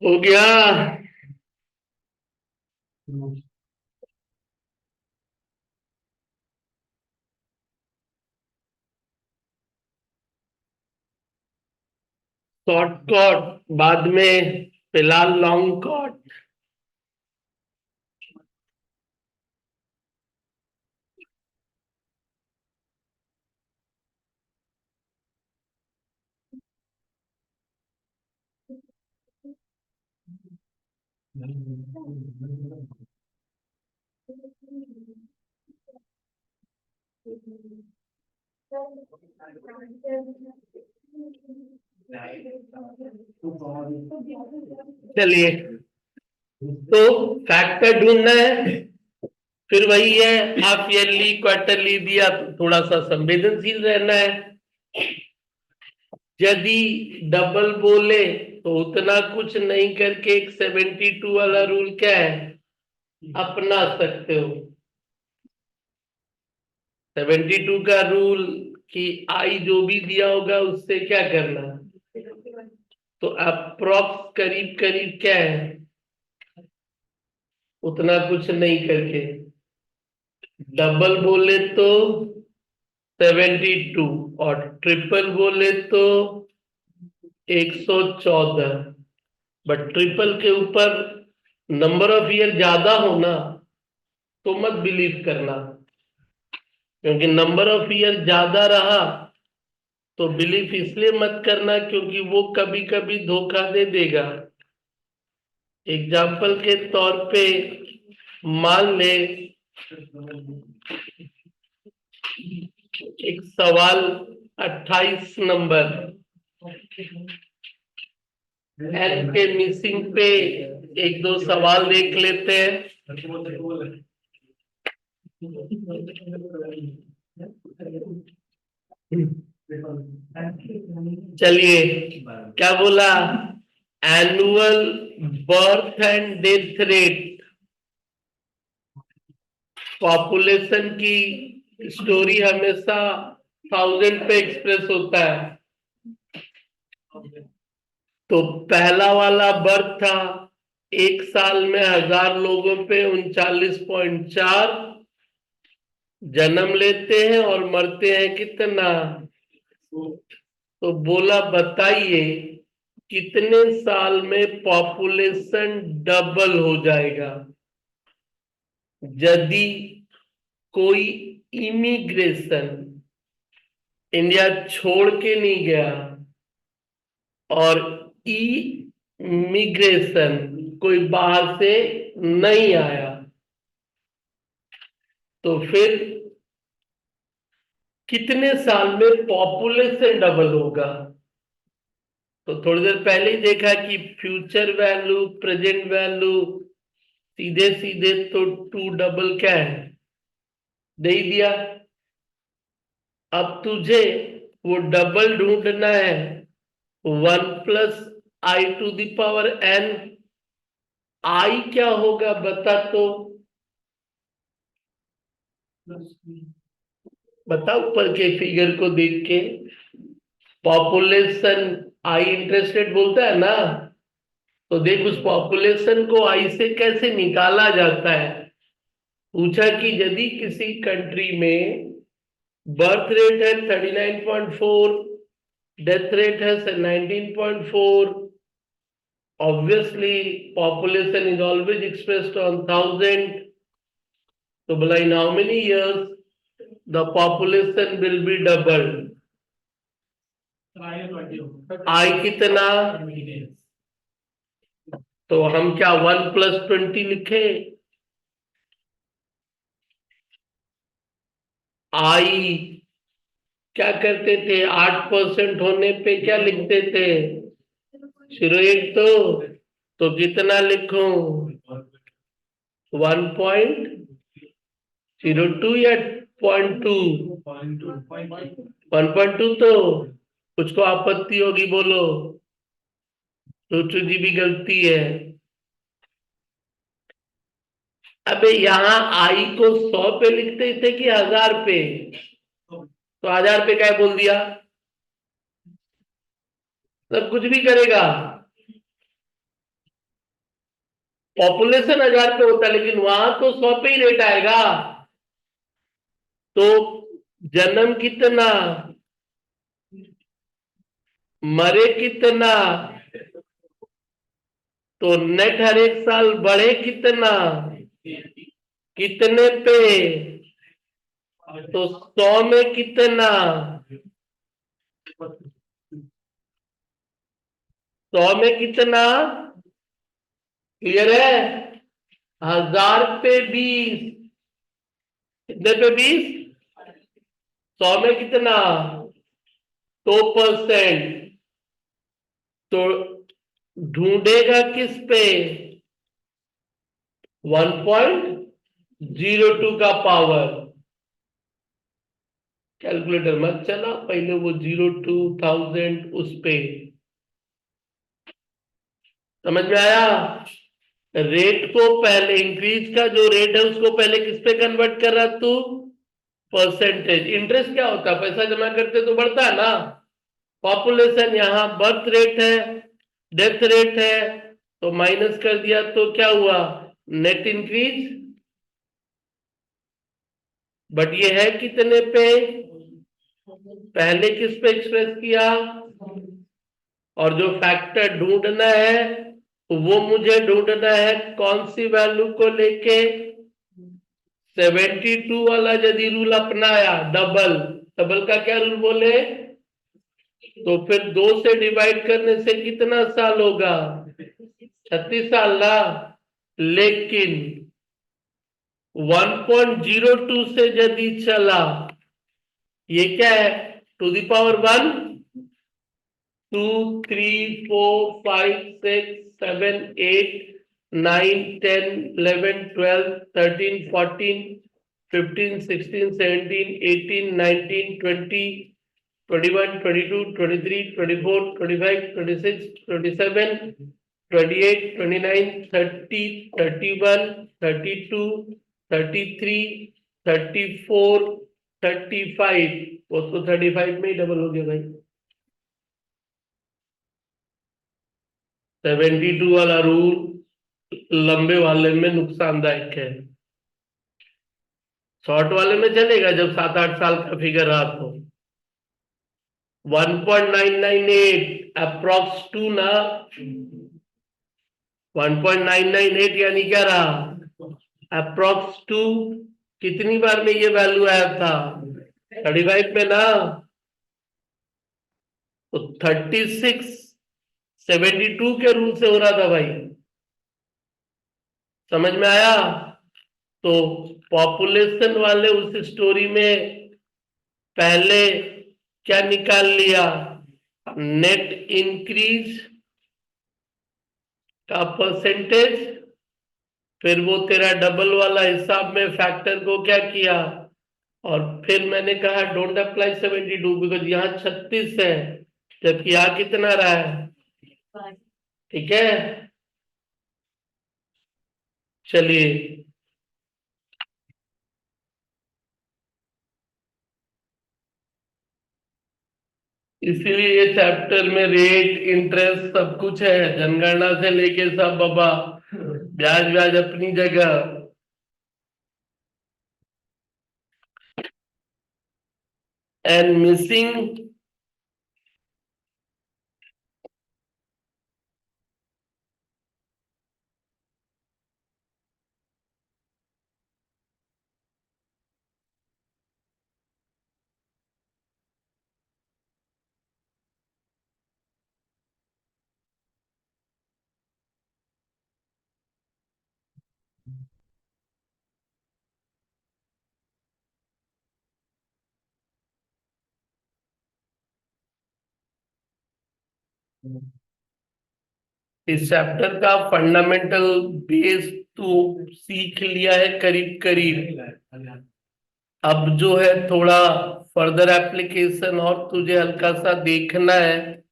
S1: हो गया। शॉर्ट कट, बाद में फिलहाल लॉन्ग कट। चलिए, तो फैक्टर ढूंढना है, फिर वही है, हाफ ईयरली क्वार्टरली दिया तो थोड़ा सा संवेदनशील रहना है। यदि डबल बोले तो उतना कुछ नहीं करके एक 72 वाला रूल क्या है, अपना सकते हो। 72 का रूल कि आई जो भी दिया होगा उससे क्या करना, तो अप्रोक्स करीब करीब क्या है, उतना कुछ नहीं करके। डबल बोले तो 72 और ट्रिपल बोले तो 114। बट ट्रिपल के ऊपर नंबर ऑफ ईयर ज्यादा होना तो मत बिलीव करना, क्योंकि नंबर ऑफ ईयर ज्यादा रहा तो बिलीफ इसलिए मत करना क्योंकि वो कभी कभी धोखा दे देगा। एग्जाम्पल के तौर पे मान ले एक सवाल 28 नंबर, एन के मिसिंग पे एक दो सवाल देख लेते हैं। चलिए, क्या बोला, annual birth and death rate, population की स्टोरी हमेशा 1000 पे एक्सप्रेस होता है। तो पहला वाला बर्थ था, एक साल में 1000 लोगों पे 39.4 जन्म लेते हैं और मरते हैं कितना। तो बोला बताइए कितने साल में पॉपुलेशन डबल हो जाएगा यदि कोई इमिग्रेशन इंडिया छोड़ के नहीं गया और इमिग्रेशन कोई बाहर से नहीं आया, तो फिर कितने साल में पॉपुलेशन डबल होगा। तो थोड़ी देर पहले ही देखा कि फ्यूचर वैल्यू प्रेजेंट वैल्यू सीधे सीधे तो 2 डबल क्या है, दे ही दिया। अब तुझे वो डबल ढूंढना है, 1 + i⁴ आई क्या होगा बता तो, बता ऊपर के फिगर को देख के। पॉपुलेशन आई इंटरेस्टेड बोलता है ना, तो देख उस पॉपुलेशन को आई से कैसे निकाला जाता है। पूछा कि यदि किसी कंट्री में बर्थ रेट है 39.4, डेथ रेट है 19.4, obviously population is always expressed on 1000, so बोला in how many years the population will be doubled। आई कितना, तो हम क्या 1 + 20 लिखे, आई क्या करते थे 8% होने पे क्या लिखते थे 01, तो कितना लिखूं 1.02 या 0.2, 1.2, तो कुछ को आपत्ति होगी बोलो, जी भी गलती है। अबे यहाँ आई को 100 पे लिखते थे कि 1000 पे, तो 1000 पे क्या बोल दिया, सब कुछ भी करेगा। पॉपुलेशन 1000 पे होता है लेकिन वहां तो 100 पे ही रेट आएगा। तो जन्म कितना, मरे कितना, तो नेट हर एक साल बढ़े कितना, कितने पे, तो 100 में कितना, 100 में कितना, क्लियर है। 1000 पे 20, कितने पे 20, 100 में कितना, तो परसेंट, तो ढूंढेगा किस पे, 1.02 का पावर। कैलकुलेटर मत चला, पहले वो 02,000 उस पे, समझ में आया। रेट को पहले, इंक्रीज का जो रेट है उसको पहले किस पे कन्वर्ट कर रहा तू, परसेंटेज। इंटरेस्ट क्या होता है, पैसा जमा करते तो बढ़ता है ना। पॉपुलेशन, यहाँ बर्थ रेट है, डेथ रेट है, तो माइनस कर दिया तो क्या हुआ, नेट इंक्रीज। बट ये है कितने पे, पहले किस पे एक्सप्रेस किया, और जो फैक्टर ढूंढना है तो वो मुझे ढूंढना है कौन सी वैल्यू को लेके, 72 वाला यदि रूल अपनाया, डबल, डबल का क्या रूल बोले, तो फिर 2 से डिवाइड करने से कितना साल होगा, 36 साल ना। लेकिन 1.02 से यदि चला, ये क्या है, टू द पावर 1, 2, 3, 4, 5, 6, 7, 8, 9, 10, 11, 12, 13, 14, 15, 16, 17, 18, 19, 20, 21, 22, 23, 24, 25, 26, 27, 28, 29, 30, 31, 32, 33, 34, 35, वो तो 35 में ही डबल हो गया भाई। 72 वाला रूल लंबे वाले में नुकसानदायक है, शॉर्ट वाले में चलेगा जब 7-8 साल का फिगर रहा तो। 1.998 अप्रोक्स 2 ना, 1.998 यानी क्या रहा, अप्रोक्स 2। कितनी बार में ये वैल्यू आया था, 35 में ना, तो 36 72 के रूल से हो रहा था भाई, समझ में आया। तो पॉपुलेशन वाले उस स्टोरी में पहले क्या निकाल लिया, नेट इंक्रीज का परसेंटेज, फिर वो तेरा डबल वाला हिसाब में फैक्टर को क्या किया, और फिर मैंने कहा डोंट अप्लाई 72 बिकॉज यहाँ 36 है, जबकि यहाँ कितना रहा है, ठीक है। चलिए, इसीलिए ये चैप्टर में रेट इंटरेस्ट सब कुछ है, जनगणना से लेके सब बाबा, ब्याज ब्याज अपनी जगह। एंड मिसिंग, इस चैप्टर का फंडामेंटल बेस तो सीख लिया है करीब करीब। अब जो है थोड़ा फर्दर एप्लीकेशन और तुझे हल्का सा देखना है।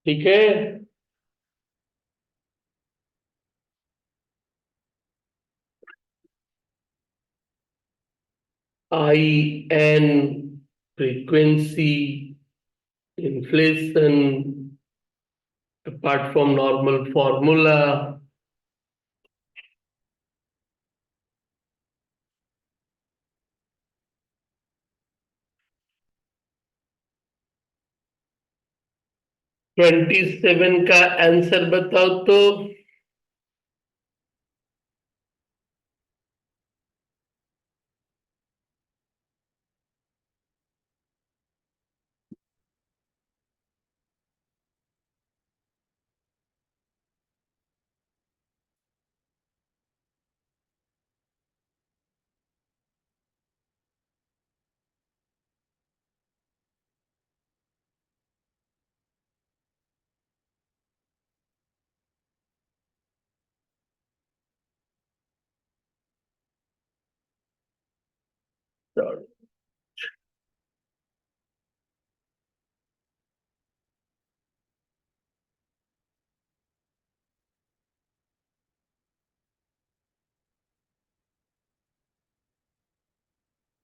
S1: ठीक है। IN frequency, inflation, apart from normal formula. Twenty seven का आंसर बताओ तो।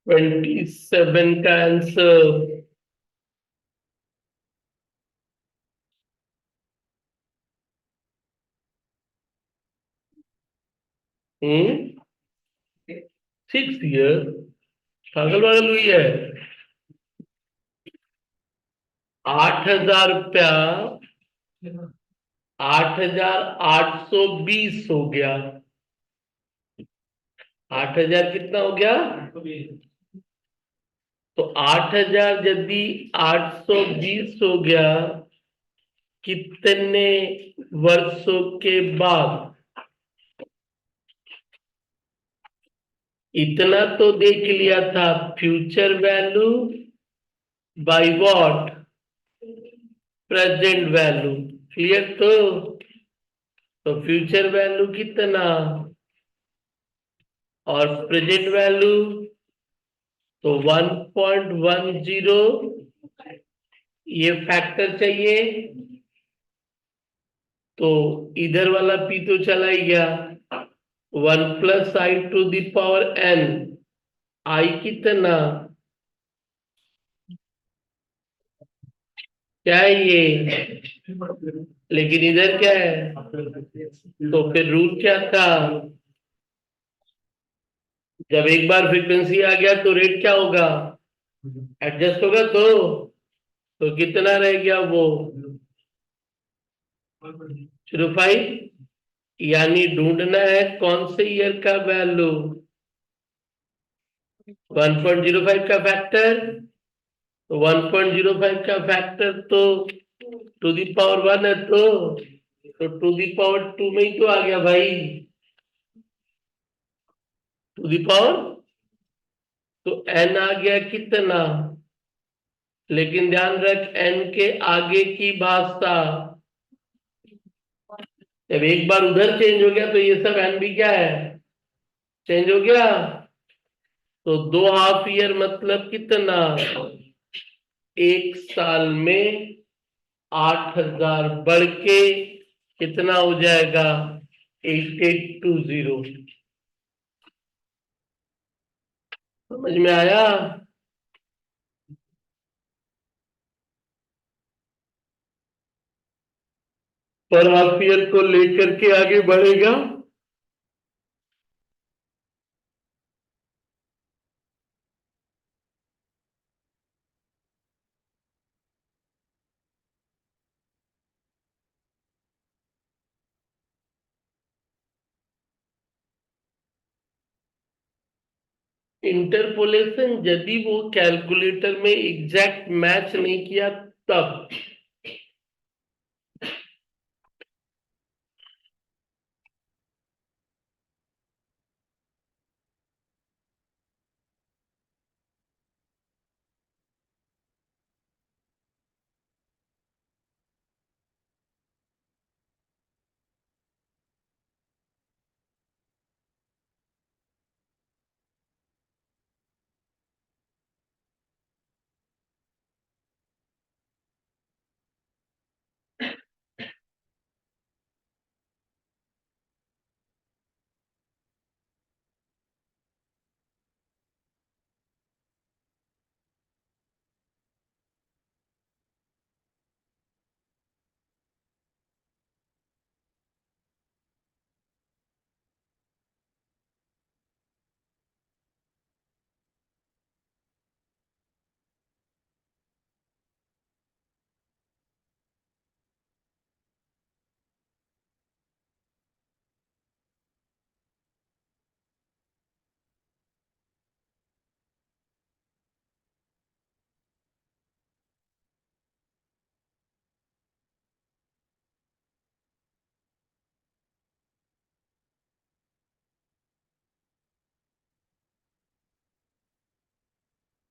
S1: ट्वेंटी सेवन का आंसर सिक्स ईयर। पागल पागल हुई है। 8,000 रुपया 8,820 हो गया। 8,000 कितना हो गया? तो 8,000 यदि 820 हो गया, कितने वर्षों के बाद? इतना तो देख लिया था, future value by what? Present value. Clear? तो फ्यूचर वैल्यू कितना और प्रेजेंट वैल्यू? तो 1.10। ये फैक्टर चाहिए, तो इधर वाला पी तो चला ही गया। 1 + i⁴ आई कितना? क्या है ये? लेकिन इधर क्या है? तो फिर रूल क्या था? जब एक बार फ्रीक्वेंसी आ गया तो रेट क्या होगा? एडजस्ट होगा। तो कितना रह गया वो? 05। यानी ढूंढना है कौन से ईयर का वैल्यू। 1.05 का फैक्टर। तो 1.05 का फैक्टर तो टू दी पावर 1 है। तो टू दी पावर 2 में ही तो आ गया भाई। टू दी पावर, तो n आ गया कितना? लेकिन ध्यान रख, n के आगे की भाषा। जब एक बार उधर चेंज हो गया तो ये सब n भी क्या है? चेंज हो गया। तो 2 हाफ ईयर मतलब कितना? एक साल में 8,000 बढ़ के कितना हो जाएगा? 8820। समझ में आया? पर हाफ ईयर को लेकर के आगे बढ़ेगा। इंटरपोलेशन यदि वो कैलकुलेटर में एग्जैक्ट मैच नहीं किया तब।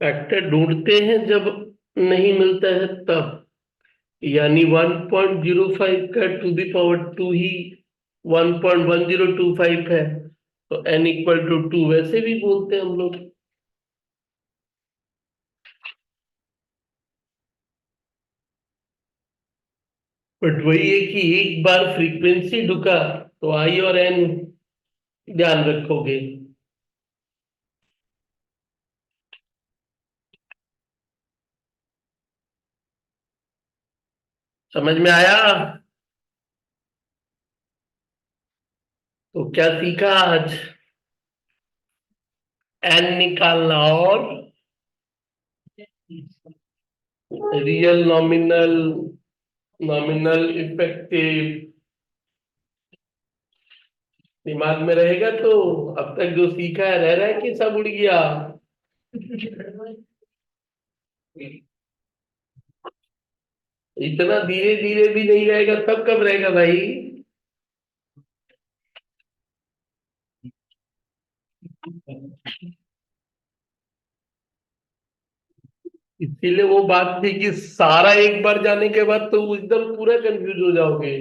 S1: फैक्टर ढूंढते हैं जब नहीं मिलता है तब, यानी 1.05 का टू द पावर 2 ही 1.1025 है, तो n इक्वल टू 2 वैसे भी बोलते हैं हम लोग। बट वही है कि एक बार फ्रीक्वेंसी ढुका तो आई और एन ध्यान रखोगे। समझ में आया? तो क्या सीखा आज? एन निकालना और रियल, नॉमिनल, नॉमिनल इफेक्टिव दिमाग में रहेगा। तो अब तक जो सीखा है रह रहा है कि सब उड़ गया? इतना धीरे धीरे भी नहीं रहेगा तब कब रहेगा भाई? इसीलिए वो बात थी कि सारा एक बार जाने के बाद तो एकदम पूरा कंफ्यूज हो जाओगे।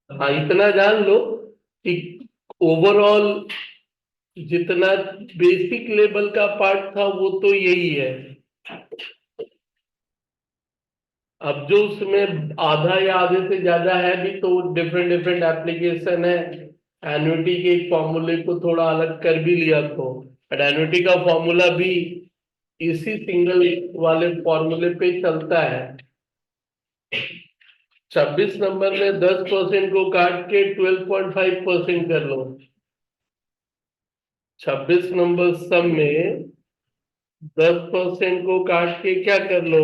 S1: हाँ, इतना जान लो कि ओवरऑल जितना बेसिक लेवल का पार्ट था वो तो यही है। अब जो उसमें आधा या आधे से ज्यादा है भी तो डिफरेंट डिफरेंट एप्लीकेशन है। एन्युटी के एक फॉर्मूले को थोड़ा अलग कर भी लिया तो, बट एन्युटी का फॉर्मूला भी इसी सिंगल वाले फॉर्मूले पे चलता है। 26 नंबर में 10% को काट के 12.5% कर लो। 26 नंबर सम में 10% को काट के क्या कर लो?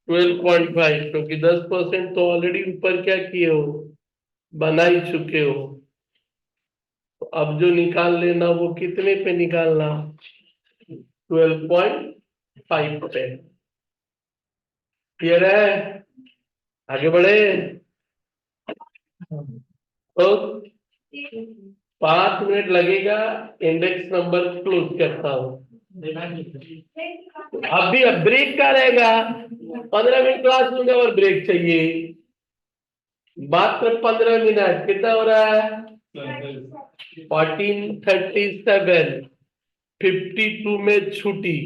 S1: 12.5, क्योंकि 10% तो ऑलरेडी ऊपर क्या किए हो, बना ही चुके हो। तो अब जो निकाल लेना वो कितने पे निकालना? 12.5 पे। क्लियर है? आगे बढ़े तो 5 मिनट लगेगा। इंडेक्स नंबर क्लोज करता हूँ। अभी अब ब्रेक का रहेगा, 15 मिनट क्लास लूंगा और ब्रेक चाहिए। मात्र 15 मिनट। कितना हो रहा है? 14:37। 52 में छुट्टी।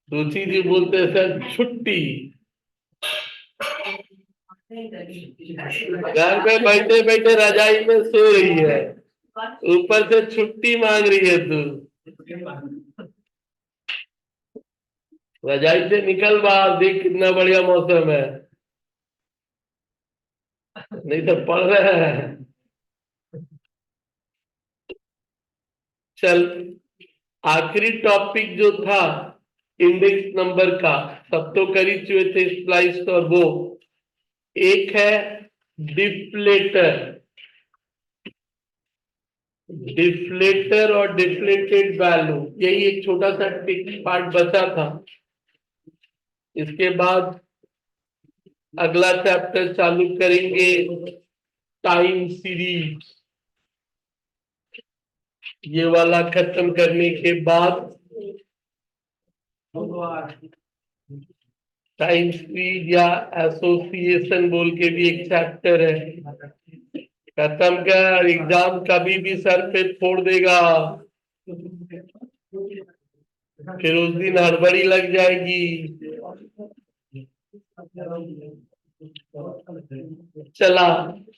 S1: दूसरी जी बोलते हैं सर छुट्टी। घर पे बैठे बैठे रजाई में सो रही है, ऊपर से छुट्टी मांग रही है तू। रजाई से निकल बाहर, देख कितना बढ़िया मौसम है, नहीं तो पढ़ रहे हैं। चल, आखिरी टॉपिक जो था इंडेक्स नंबर का, सब तो कर ही चुके थे स्प्लाइस और वो। एक है डिफ्लेटर। डिफ्लेटर और डिफ्लेटेड वैल्यू, यही एक छोटा सा पार्ट बचा था। इसके बाद अगला चैप्टर चालू करेंगे टाइम सीरीज। ये वाला खत्म करने के बाद टाइम सीरीज या एसोसिएशन बोल के भी एक चैप्टर है। खत्म कर, एग्जाम कभी भी सर पे फोड़ देगा, फिर उस दिन हड़बड़ी लग जाएगी। चला,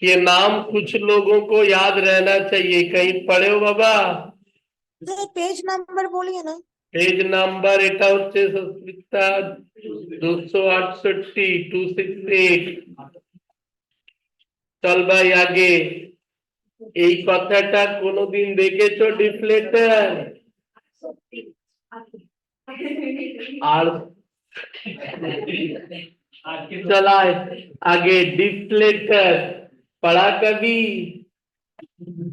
S1: ये नाम कुछ लोगों को याद रहना चाहिए, कहीं पढ़े हो बाबा?
S4: सर पेज नंबर बोलिए ना।
S1: पेज नंबर এটা হচ্ছে সুস্মিতা 268 268। চল ভাই আগে। এই কথাটা কোনোদিন দেখেছো ডিফ্লেটার? আর चला आगे, डिफ्लेटर पढ़ा कभी?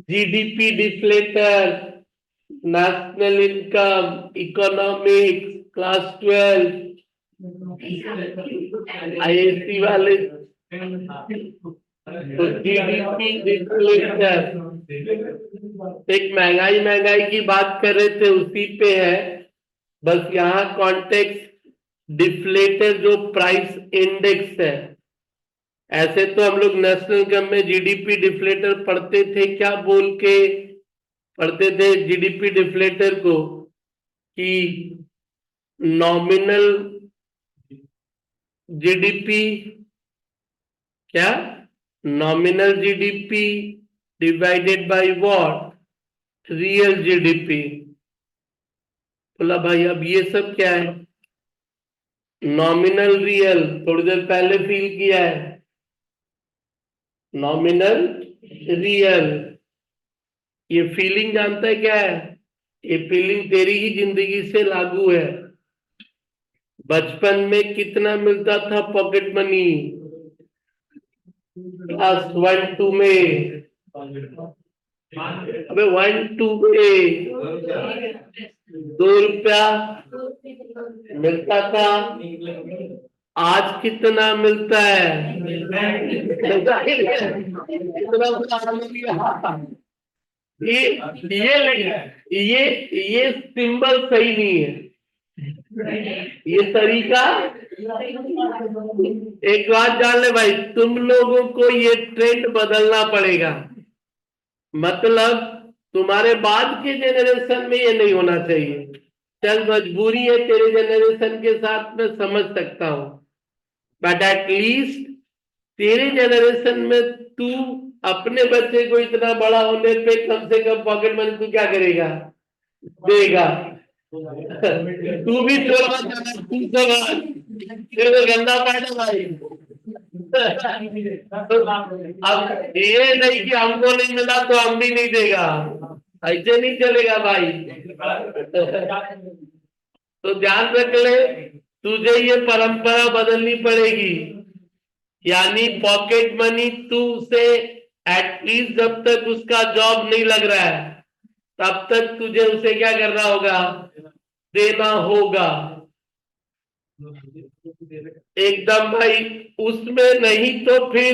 S1: GDP deflator, national income, economics, class 12 ISC वाले। तो जीडीपी डिफ्लेटर एक महंगाई की बात कर रहे थे, उसी पे है, बस यहाँ कॉन्टेक्स्ट डिफ्लेटर जो प्राइस इंडेक्स है। ऐसे तो हम लोग नेशनल इनकम में जीडीपी डिफ्लेटर पढ़ते थे, क्या बोल के पढ़ते थे जीडीपी डिफ्लेटर को, कि नॉमिनल जीडीपी, क्या, nominal GDP divided by what, real GDP. बोला भाई अब ये सब क्या है? नॉमिनल रियल थोड़ी देर पहले फील किया है, नॉमिनल रियल। ये फीलिंग जानता है क्या है? ये फीलिंग तेरी ही जिंदगी से लागू है। बचपन में कितना मिलता था पॉकेट मनी? क्लास 1 2 में, अबे 1 2 में 2 रुपया मिलता था। आज कितना मिलता है? इतना बड़ा आनंद लिया। ये सिंबल सही नहीं है, ये तरीका। एक बात जान ले भाई, तुम लोगों को ये ट्रेंड बदलना पड़ेगा। मतलब तुम्हारे बाद के जनरेशन में ये नहीं होना चाहिए। चल मजबूरी है तेरे जनरेशन के साथ, मैं समझ सकता हूं, बट एटलीस्ट तेरे जनरेशन में तू अपने बच्चे को इतना बड़ा होने पे कम से कम पॉकेट मनी तू क्या करेगा? देगा। तू भी थोड़ा तू सब तेरे को गंदा पैदा भाई। अब ये नहीं कि हमको नहीं मिला तो हम भी नहीं देगा, ऐसे नहीं चलेगा भाई। तो ध्यान रख ले, तुझे ये परंपरा बदलनी पड़ेगी। यानी पॉकेट मनी तू उसे एटलीस्ट जब तक उसका जॉब नहीं लग रहा है तब तक तुझे उसे क्या करना होगा? देना होगा। एकदम भाई, उसमें नहीं तो फिर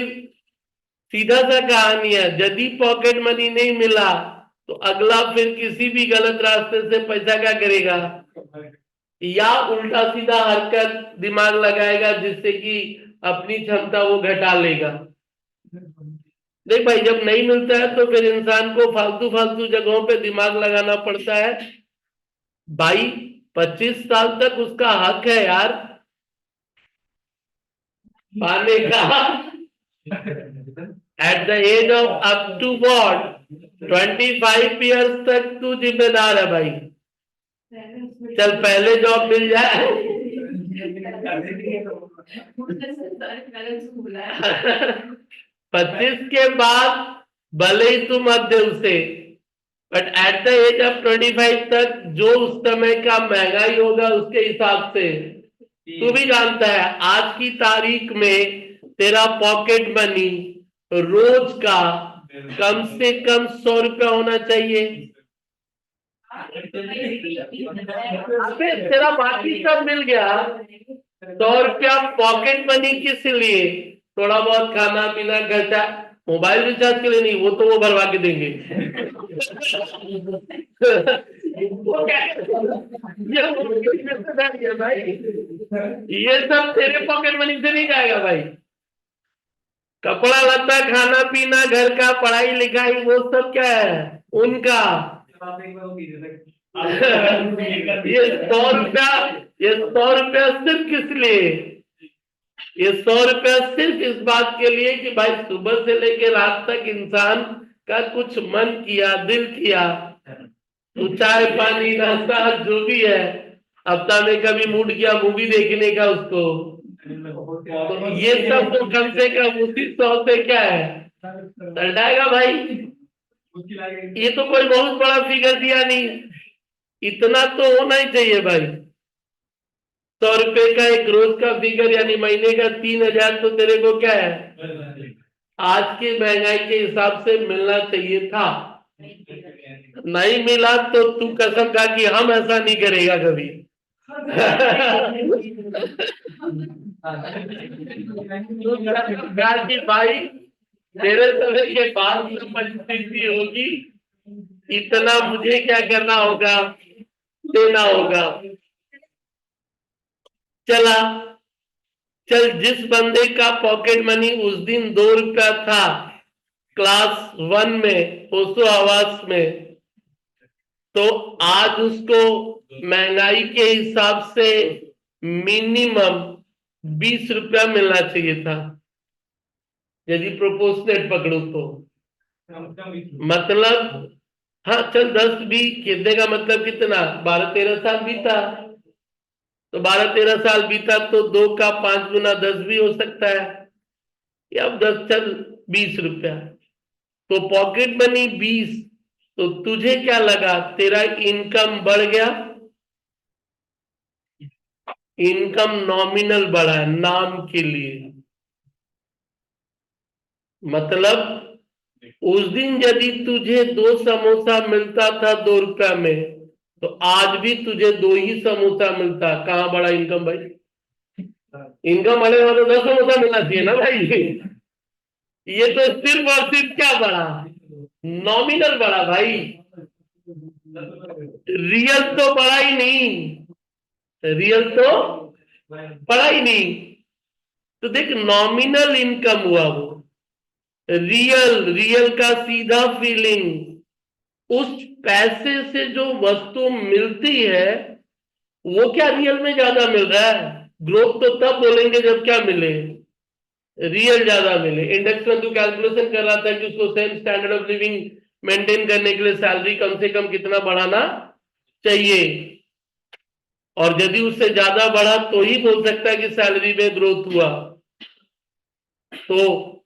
S1: सीधा सा कहानी है, यदि पॉकेट मनी नहीं मिला तो अगला फिर किसी भी गलत रास्ते से पैसा क्या करेगा, या उल्टा सीधा हरकत दिमाग लगाएगा जिससे कि अपनी क्षमता वो घटा लेगा। नहीं भाई, जब नहीं मिलता है तो फिर इंसान को फालतू फालतू जगहों पे दिमाग लगाना पड़ता है। भाई 25 साल तक उसका हक है यार पाने का। At the age of up to what 25 years तक तू जिम्मेदार है भाई। चल पहले जॉब मिल जाए 25 के बाद भले ही तू मत दे उसे, but at the age of 25 तक जो उस समय का महंगाई होगा उसके हिसाब से तू भी जानता है आज की तारीख में तेरा पॉकेट मनी रोज का कम से कम 100 रुपया होना चाहिए। अबे तेरा बाकी सब मिल गया, 100 रुपया पॉकेट मनी किस लिए? थोड़ा बहुत खाना पीना खर्चा, मोबाइल रिचार्ज के लिए नहीं, वो तो वो भरवा के देंगे। ये भाई, ये सब तेरे पॉकेट मनी से नहीं जाएगा भाई। कपड़ा लत्ता खाना पीना घर का पढ़ाई लिखाई वो सब क्या है उनका। ये 100 रुपया सिर्फ किस लिए? ये 100 रुपया सिर्फ इस बात के लिए कि भाई सुबह से लेके रात तक इंसान का कुछ मन किया, दिल किया, तो चाय पानी नाश्ता जो भी है, हफ्ता में कभी मूड किया मूवी देखने का उसको, तो ये सब तो कम से कम उसी 100 से क्या है चल जाएगा भाई। ये तो कोई बहुत बड़ा फिगर दिया नहीं, इतना तो होना ही चाहिए भाई। 100 रुपए का एक रोज का फिगर यानी महीने का 3000 तो तेरे को क्या है आज की महंगाई के हिसाब से मिलना चाहिए था। नहीं मिला तो तू कसम खा कि हम ऐसा नहीं करेगा कभी। तू कसम खा कि भाई तेरे समय के बाद में परिस्थिति होगी इतना मुझे क्या करना होगा, देना होगा। चला, चल जिस बंदे का पॉकेट मनी उस दिन 2 रुपया था क्लास 1 में होशो आवास में, तो आज उसको महंगाई के हिसाब से मिनिमम 20 रुपया मिलना चाहिए था, यदि प्रोपोर्शनेट पकड़ू तो। मतलब हाँ चल 10 भी कितने का मतलब कितना, 12-13 साल बीता, तो 12-13 साल बीता तो 2 का 5 गुना 10 भी हो सकता है, या अब 10 चल 20 रुपया, तो पॉकेट मनी 20, तो तुझे क्या लगा तेरा इनकम बढ़ गया? इनकम नॉमिनल बढ़ा है, नाम के लिए। मतलब उस दिन यदि तुझे 2 समोसा मिलता था 2 रुपया में, तो आज भी तुझे 2 ही समोसा मिलता, कहाँ बड़ा इनकम भाई? इनकम बढ़े तो 10 समोसा मिलना चाहिए ना भाई। ये तो सिर्फ और सिर्फ क्या बढ़ा, नॉमिनल बढ़ा भाई, रियल तो बढ़ा ही नहीं, रियल तो बढ़ा ही नहीं। तो देख नॉमिनल इनकम हुआ वो, रियल रियल का सीधा फीलिंग, उस पैसे से जो वस्तु मिलती है वो क्या रियल में ज्यादा मिल रहा है? ग्रोथ तो तब बोलेंगे जब क्या मिले, रियल ज्यादा मिले। इंडेक्स में तू कैलकुलेशन कर रहा था कि उसको same standard of living maintain करने के लिए सैलरी कम से कम कितना बढ़ाना चाहिए, और यदि उससे ज्यादा बढ़ा तो ही बोल सकता है कि सैलरी में ग्रोथ हुआ। तो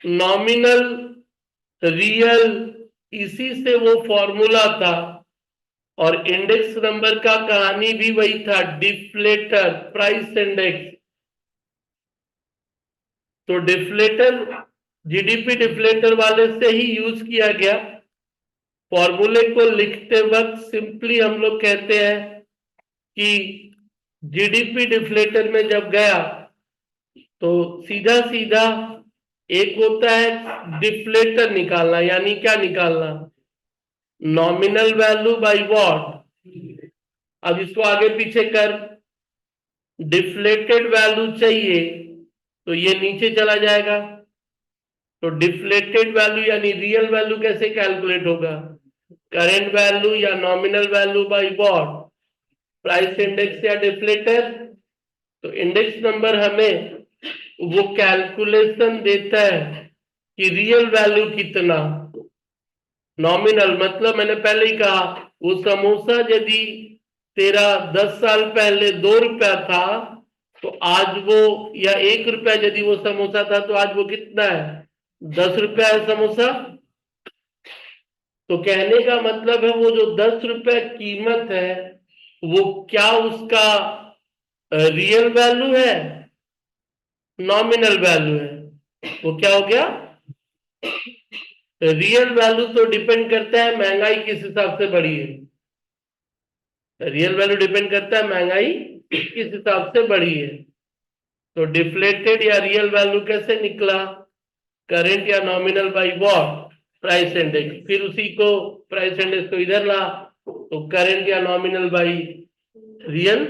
S1: नॉमिनल, रियल, इसी से वो फॉर्मूला था। और इंडेक्स नंबर का कहानी भी वही था, डिफ्लेटर प्राइस इंडेक्स। तो डिफ्लेटर जीडीपी डिफ्लेटर वाले से ही यूज किया गया। फॉर्मूले को लिखते वक्त सिंपली हम लोग कहते हैं कि जीडीपी डिफ्लेटर में जब गया तो सीधा सीधा एक होता है डिफ्लेटर निकालना, यानी क्या निकालना, नॉमिनल वैल्यू बाय व्हाट। अब इसको आगे पीछे कर, डिफ्लेटेड वैल्यू चाहिए तो ये नीचे चला जाएगा, तो डिफ्लेटेड वैल्यू यानी रियल वैल्यू कैसे कैलकुलेट होगा, करेंट वैल्यू या nominal value by what, price index या डिफ्लेटर। तो इंडेक्स नंबर हमें वो कैलकुलेशन देता है कि रियल वैल्यू कितना, नॉमिनल मतलब मैंने पहले ही कहा, वो समोसा यदि तेरा 10 साल पहले 2 रुपया था, तो आज वो, या 1 रुपया यदि वो समोसा था तो आज वो कितना है, 10 रुपया है समोसा। तो कहने का मतलब है वो जो 10 रुपया कीमत है वो क्या उसका रियल वैल्यू है, नॉमिनल वैल्यू है। वो क्या हो गया, रियल वैल्यू तो डिपेंड करता है महंगाई किस हिसाब से बढ़ी है, रियल वैल्यू डिपेंड करता है महंगाई किस हिसाब से बढ़ी है। तो डिफ्लेटेड या रियल वैल्यू कैसे निकला, करेंट या nominal by what, price index. फिर उसी को प्राइस इंडेक्स को इधर ला, तो करेंट या नॉमिनल बाय रियल।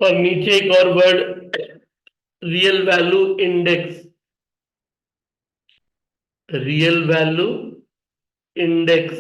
S1: और नीचे एक और word, real value index, real value index.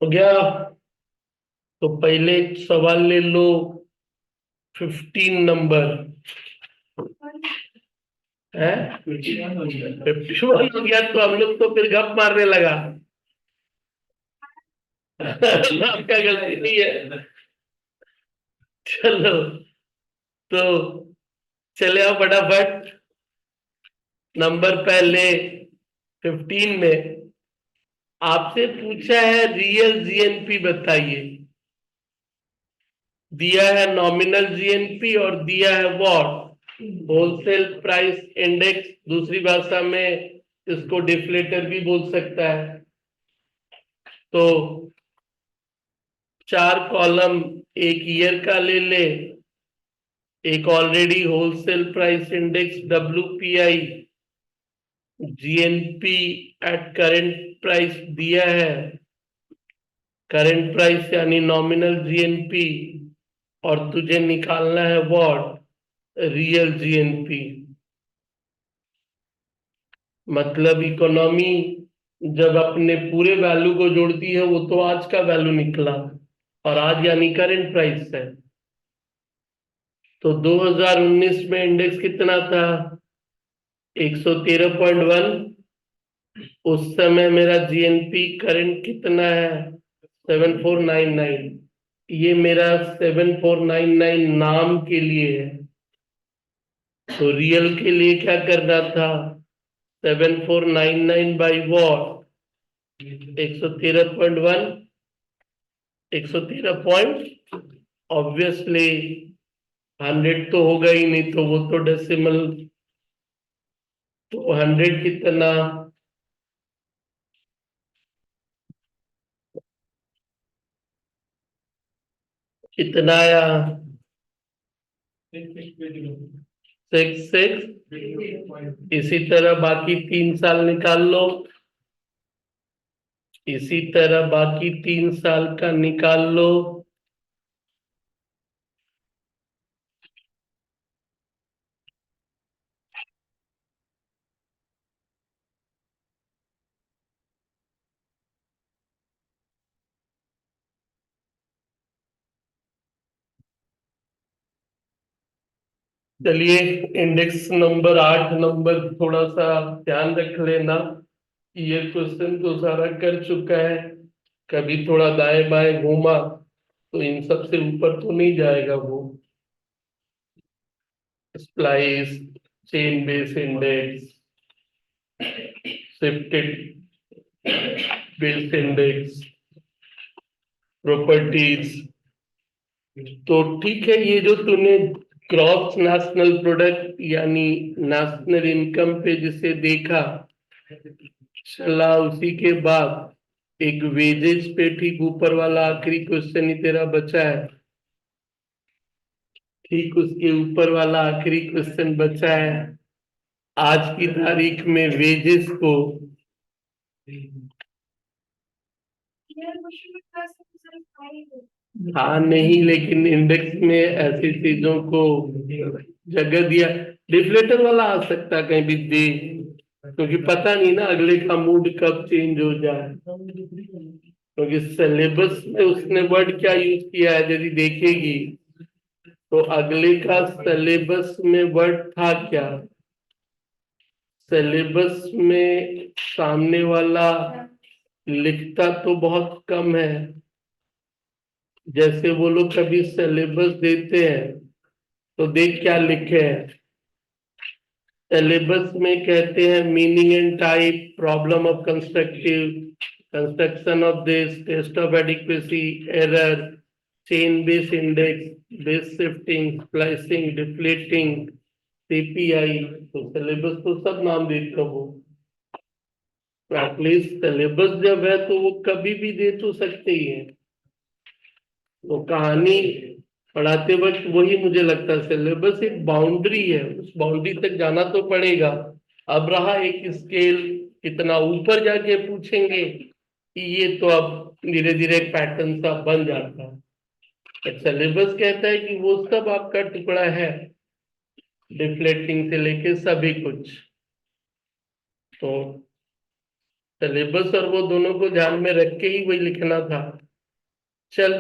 S1: हो गया। तो पहले एक सवाल ले लो, 15 नंबर है। 51 हो गया तो हम लोग तो फिर गप मारने लगा। आपका गलती नहीं है। चलो, तो चले आओ फटाफट। नंबर पहले 15 में आपसे पूछा है रियल जीएनपी बताइए। दिया है नॉमिनल जीएनपी और दिया है व्हाट, होलसेल प्राइस इंडेक्स। दूसरी भाषा में इसको डिफ्लेटर भी बोल सकता है। तो 4 कॉलम एक ईयर का ले ले, एक already wholesale price index WPI, GNP at current price दिया है। करंट प्राइस यानी नॉमिनल जीएनपी, और तुझे निकालना है व्हाट, रियल जीएनपी। मतलब इकोनॉमी जब अपने पूरे वैल्यू को जोड़ती है वो तो आज का वैल्यू निकला, और आज यानी करंट प्राइस है। तो 2019 में इंडेक्स कितना था, 113.1। उस समय मेरा जीएनपी करंट कितना है, 7499। ये मेरा 7499 नाम के लिए है। तो रियल के लिए क्या करना था, 7499 बाई वॉट, 113.1, 113 पॉइंट, ऑब्वियसली 100 तो होगा ही नहीं, तो वो तो डेसिमल। तो 100 कितना, कितना आया, 66। इसी तरह बाकी 3 साल निकाल लो, इसी तरह बाकी 3 साल का निकाल लो। चलिए, इंडेक्स नंबर 8 नंबर थोड़ा सा ध्यान रख लेना। ये क्वेश्चन तो सारा कर चुका है, कभी थोड़ा दाएं बाएं घूमा तो इन सब से ऊपर तो नहीं जाएगा वो। Splice, chain base index, shifted base index, properties. तो ठीक है, ये जो तूने क्रॉस नेशनल प्रोडक्ट यानी नेशनल इनकम पे जिसे देखा, चला उसी के बाद एक वेजेस पे ठीक ऊपर वाला आखिरी क्वेश्चन ही तेरा बचा है। ठीक उसके ऊपर वाला आखिरी क्वेश्चन बचा है, आज की तारीख में वेजेस को। हाँ नहीं, लेकिन इंडेक्स में ऐसी चीजों को जगह दिया। डिफ्लेटर वाला आ सकता है कहीं भी दे, क्योंकि पता नहीं ना अगले का मूड कब चेंज हो जाए। क्योंकि सिलेबस में उसने वर्ड क्या यूज किया है यदि देखेगी, तो अगले का सिलेबस में वर्ड था क्या। सिलेबस में सामने वाला लिखता तो बहुत कम है। जैसे वो लोग कभी सिलेबस देते हैं तो देख क्या लिखे हैं। सिलेबस में कहते हैं meaning and type, problem of constructive, construction of this, test of adequacy, error, chain base index, base shifting, splicing, deflating, CPI. तो सिलेबस तो सब नाम देते हो। तो एटलीस्ट सिलेबस जब है तो वो कभी भी दे तो सकते ही है। तो कहानी पढ़ाते वक्त वही मुझे लगता है, सिलेबस एक बाउंड्री है, उस बाउंड्री तक जाना तो पड़ेगा। अब रहा एक स्केल, कितना ऊपर जाके पूछेंगे कि ये तो अब धीरे धीरे एक पैटर्न सा बन जाता है। सिलेबस कहता है कि वो सब आपका टुकड़ा है, डिफ्लेक्टिंग से लेके सभी कुछ। तो सिलेबस और वो दोनों को ध्यान में रख के ही वही लिखना था। चल,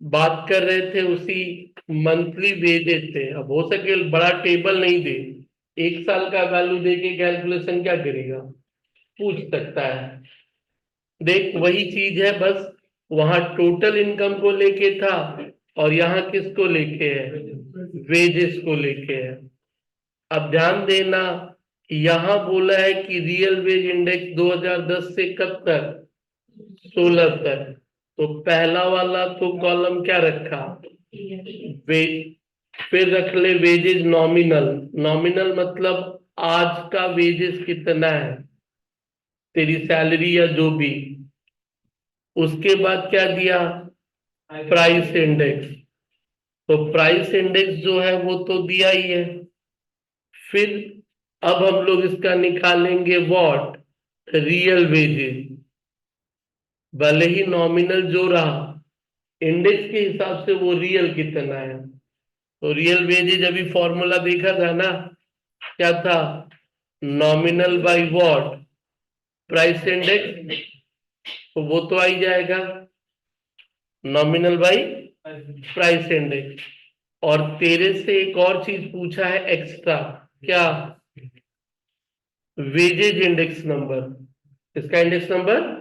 S1: बात कर रहे थे उसी मंथली वेजेस से। अब हो सके बड़ा टेबल नहीं दे, 1 साल का वैल्यू दे के कैलकुलेशन क्या करेगा, पूछ सकता है। देख वही चीज है, बस वहां टोटल इनकम को लेके था और यहाँ किसको लेके है, वेजेस को लेके है। अब ध्यान देना, यहाँ बोला है कि रियल वेज इंडेक्स 2010 से कब तक, 16 तक। तो पहला वाला तो कॉलम क्या रखा, वे, फिर रख ले वेजेस नॉमिनल। नॉमिनल मतलब आज का वेजेस कितना है, तेरी सैलरी या जो भी। उसके बाद क्या दिया, प्राइस इंडेक्स। तो प्राइस इंडेक्स जो है वो तो दिया ही है। फिर अब हम लोग इसका निकालेंगे व्हाट, रियल वेजेस। भले ही नॉमिनल जो रहा, इंडेक्स के हिसाब से वो रियल कितना है। तो रियल वेजेज अभी फॉर्मूला देखा था ना, क्या था, nominal by what, price index. तो वो तो आ ही जाएगा, नॉमिनल बाय प्राइस इंडेक्स। और तेरे से एक और चीज पूछा है एक्स्ट्रा, क्या, वेजेज इंडेक्स नंबर। इसका index number,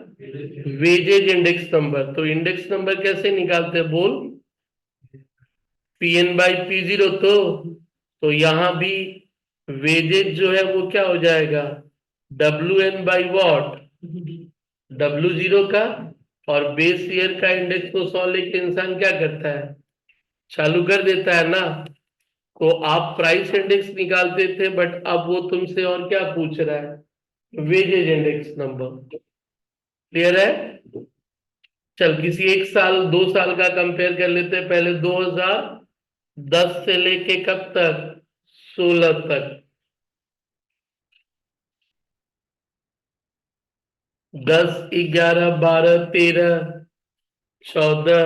S1: wages index number. तो इंडेक्स नंबर कैसे निकालते हैं बोल, पीएन बाई पी जीरो। तो यहां भी वेजेज जो है वो क्या हो जाएगा, W N by what, W0 का। और बेस ईयर का इंडेक्स को 100 लेके इंसान क्या करता है, चालू कर देता है ना। तो आप प्राइस इंडेक्स निकालते थे, बट अब वो तुमसे और क्या पूछ रहा है, वेजेज इंडेक्स नंबर। क्लियर है। चल किसी 1 साल 2 साल का कंपेयर कर लेते हैं। पहले 2010 से लेके कब तक, 16 तक। 10, 11, 12, 13, 14,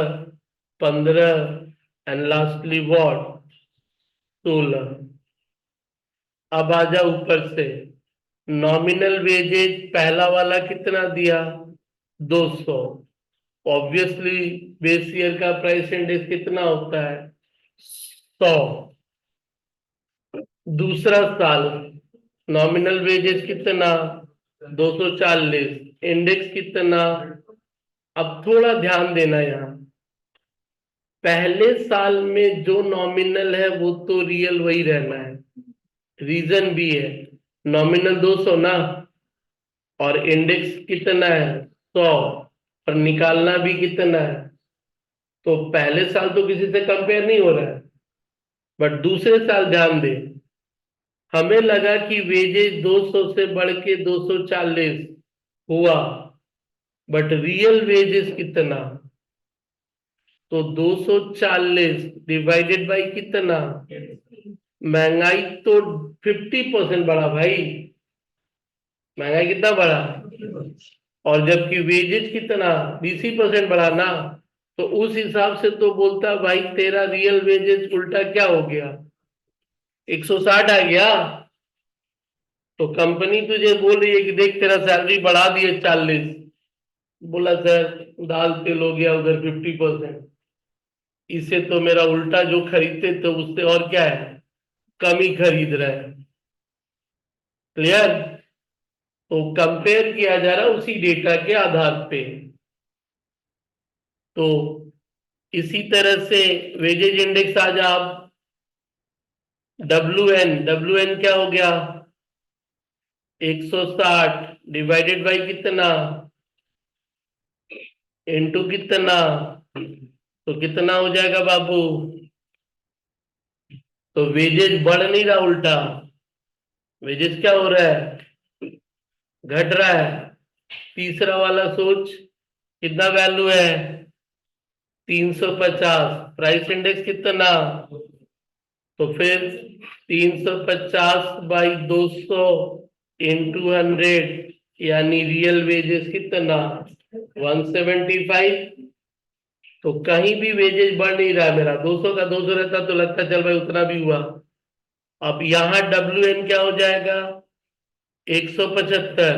S1: 15 एंड लास्टली वॉट, 16। अब आ जा ऊपर से, नॉमिनल वेजेज पहला वाला कितना दिया, 200। ऑब्वियसली बेस ईयर का प्राइस इंडेक्स कितना होता है, 100। दूसरा साल नॉमिनल वेजेस कितना, 240। इंडेक्स कितना। अब थोड़ा ध्यान देना यहाँ, पहले साल में जो नॉमिनल है वो तो रियल वही रहना है। रीजन भी है, नॉमिनल 200 ना, और इंडेक्स कितना है, 100, और निकालना भी कितना है। तो पहले साल तो किसी से कंपेयर नहीं हो रहा है, बट दूसरे साल ध्यान दे, हमें लगा कि वेजेज 200 से बढ़ के 240 हुआ, बट रियल वेजेस कितना। तो 240 डिवाइडेड बाई कितना, महंगाई तो 50% बढ़ा भाई। महंगाई कितना बढ़ा, और जबकि वेजेज कितना, 20% बढ़ा ना। तो उस हिसाब से तो बोलता भाई तेरा रियल वेजेज उल्टा क्या हो गया, 160 आ गया। तो कंपनी तुझे बोल रही है कि देख तेरा सैलरी बढ़ा दिए 40। बोला सर दाल तेल हो गया उधर 50%, इसे तो मेरा उल्टा जो खरीदते थे उससे और क्या है, कम ही खरीद रहे हैं। क्लियर। तो कंपेयर किया जा रहा है उसी डेटा के आधार पे। तो इसी तरह से वेजेज इंडेक्स आज आप, डब्ल्यू एन क्या हो गया, 160 डिवाइडेड बाई कितना, इनटू कितना। तो कितना हो जाएगा बाबू, तो वेजेज बढ़ नहीं रहा, उल्टा वेजेज क्या हो रहा है, घट रहा है। तीसरा वाला सोच, कितना वैल्यू है, 350। प्राइस इंडेक्स कितना, तो फिर 350 बाई 200 इंटू 100, यानी रियल वेजेस कितना, 175। तो कहीं भी वेजेज बढ़ नहीं रहा है मेरा, 200 का 200 रहता तो लगता चल भाई उतना भी हुआ। अब यहाँ डब्ल्यू एन क्या हो जाएगा, 175।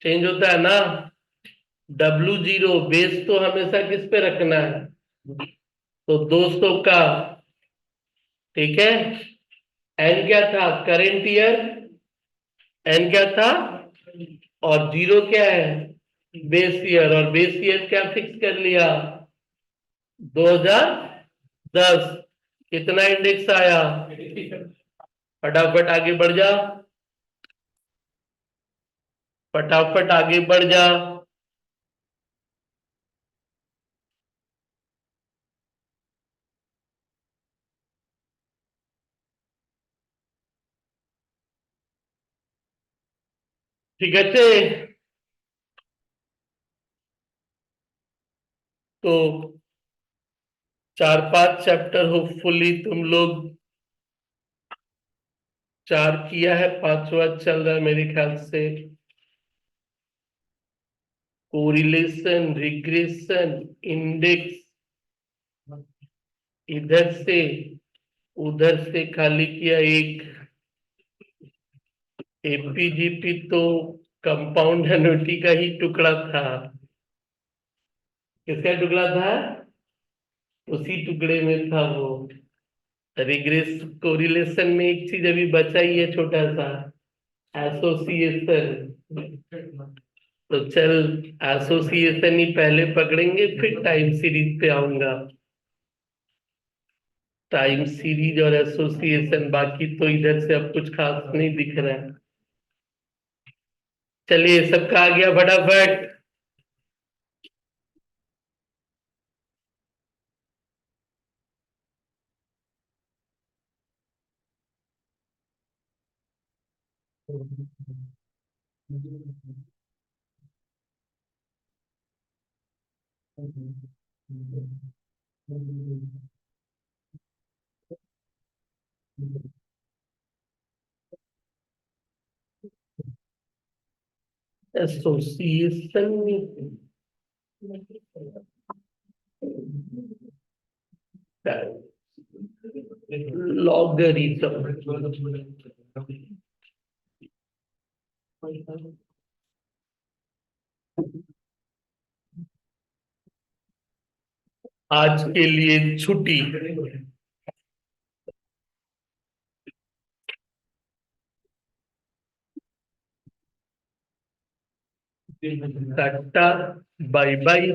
S1: चेंज होता है ना। W0 बेस तो हमेशा किस पे रखना है, तो 200 का। ठीक है। एन क्या था, करेंट ईयर, एन क्या था, और जीरो क्या है, बेस ईयर, और बेस ईयर क्या फिक्स कर लिया, 2010। कितना इंडेक्स आया, फटाफट आगे बढ़ जा, फटाफट आगे बढ़ जा। ठीक है। तो 4-5 चैप्टर होपफुली तुम लोग 4 किया है, 5वां चल रहा है मेरे ख्याल से। कोरिलेशन, रिग्रेशन, इंडेक्स, इधर से उधर से खाली किया एक। एपीजीपी तो कंपाउंड एन्युटी का ही टुकड़ा था। किसका टुकड़ा था, उसी टुकड़े में था वो। रिग्रेस कोरिलेशन में एक चीज अभी बचा ही है, छोटा सा, एसोसिएशन। तो चल, एसोसिएशन ही पहले पकड़ेंगे, फिर टाइम सीरीज पे आऊंगा। टाइम सीरीज और एसोसिएशन, बाकी तो इधर से अब कुछ खास नहीं दिख रहा है। चलिए, सबका आ गया फटाफट। Association, logarithm. आज के लिए छुट्टी। Tata, bye bye.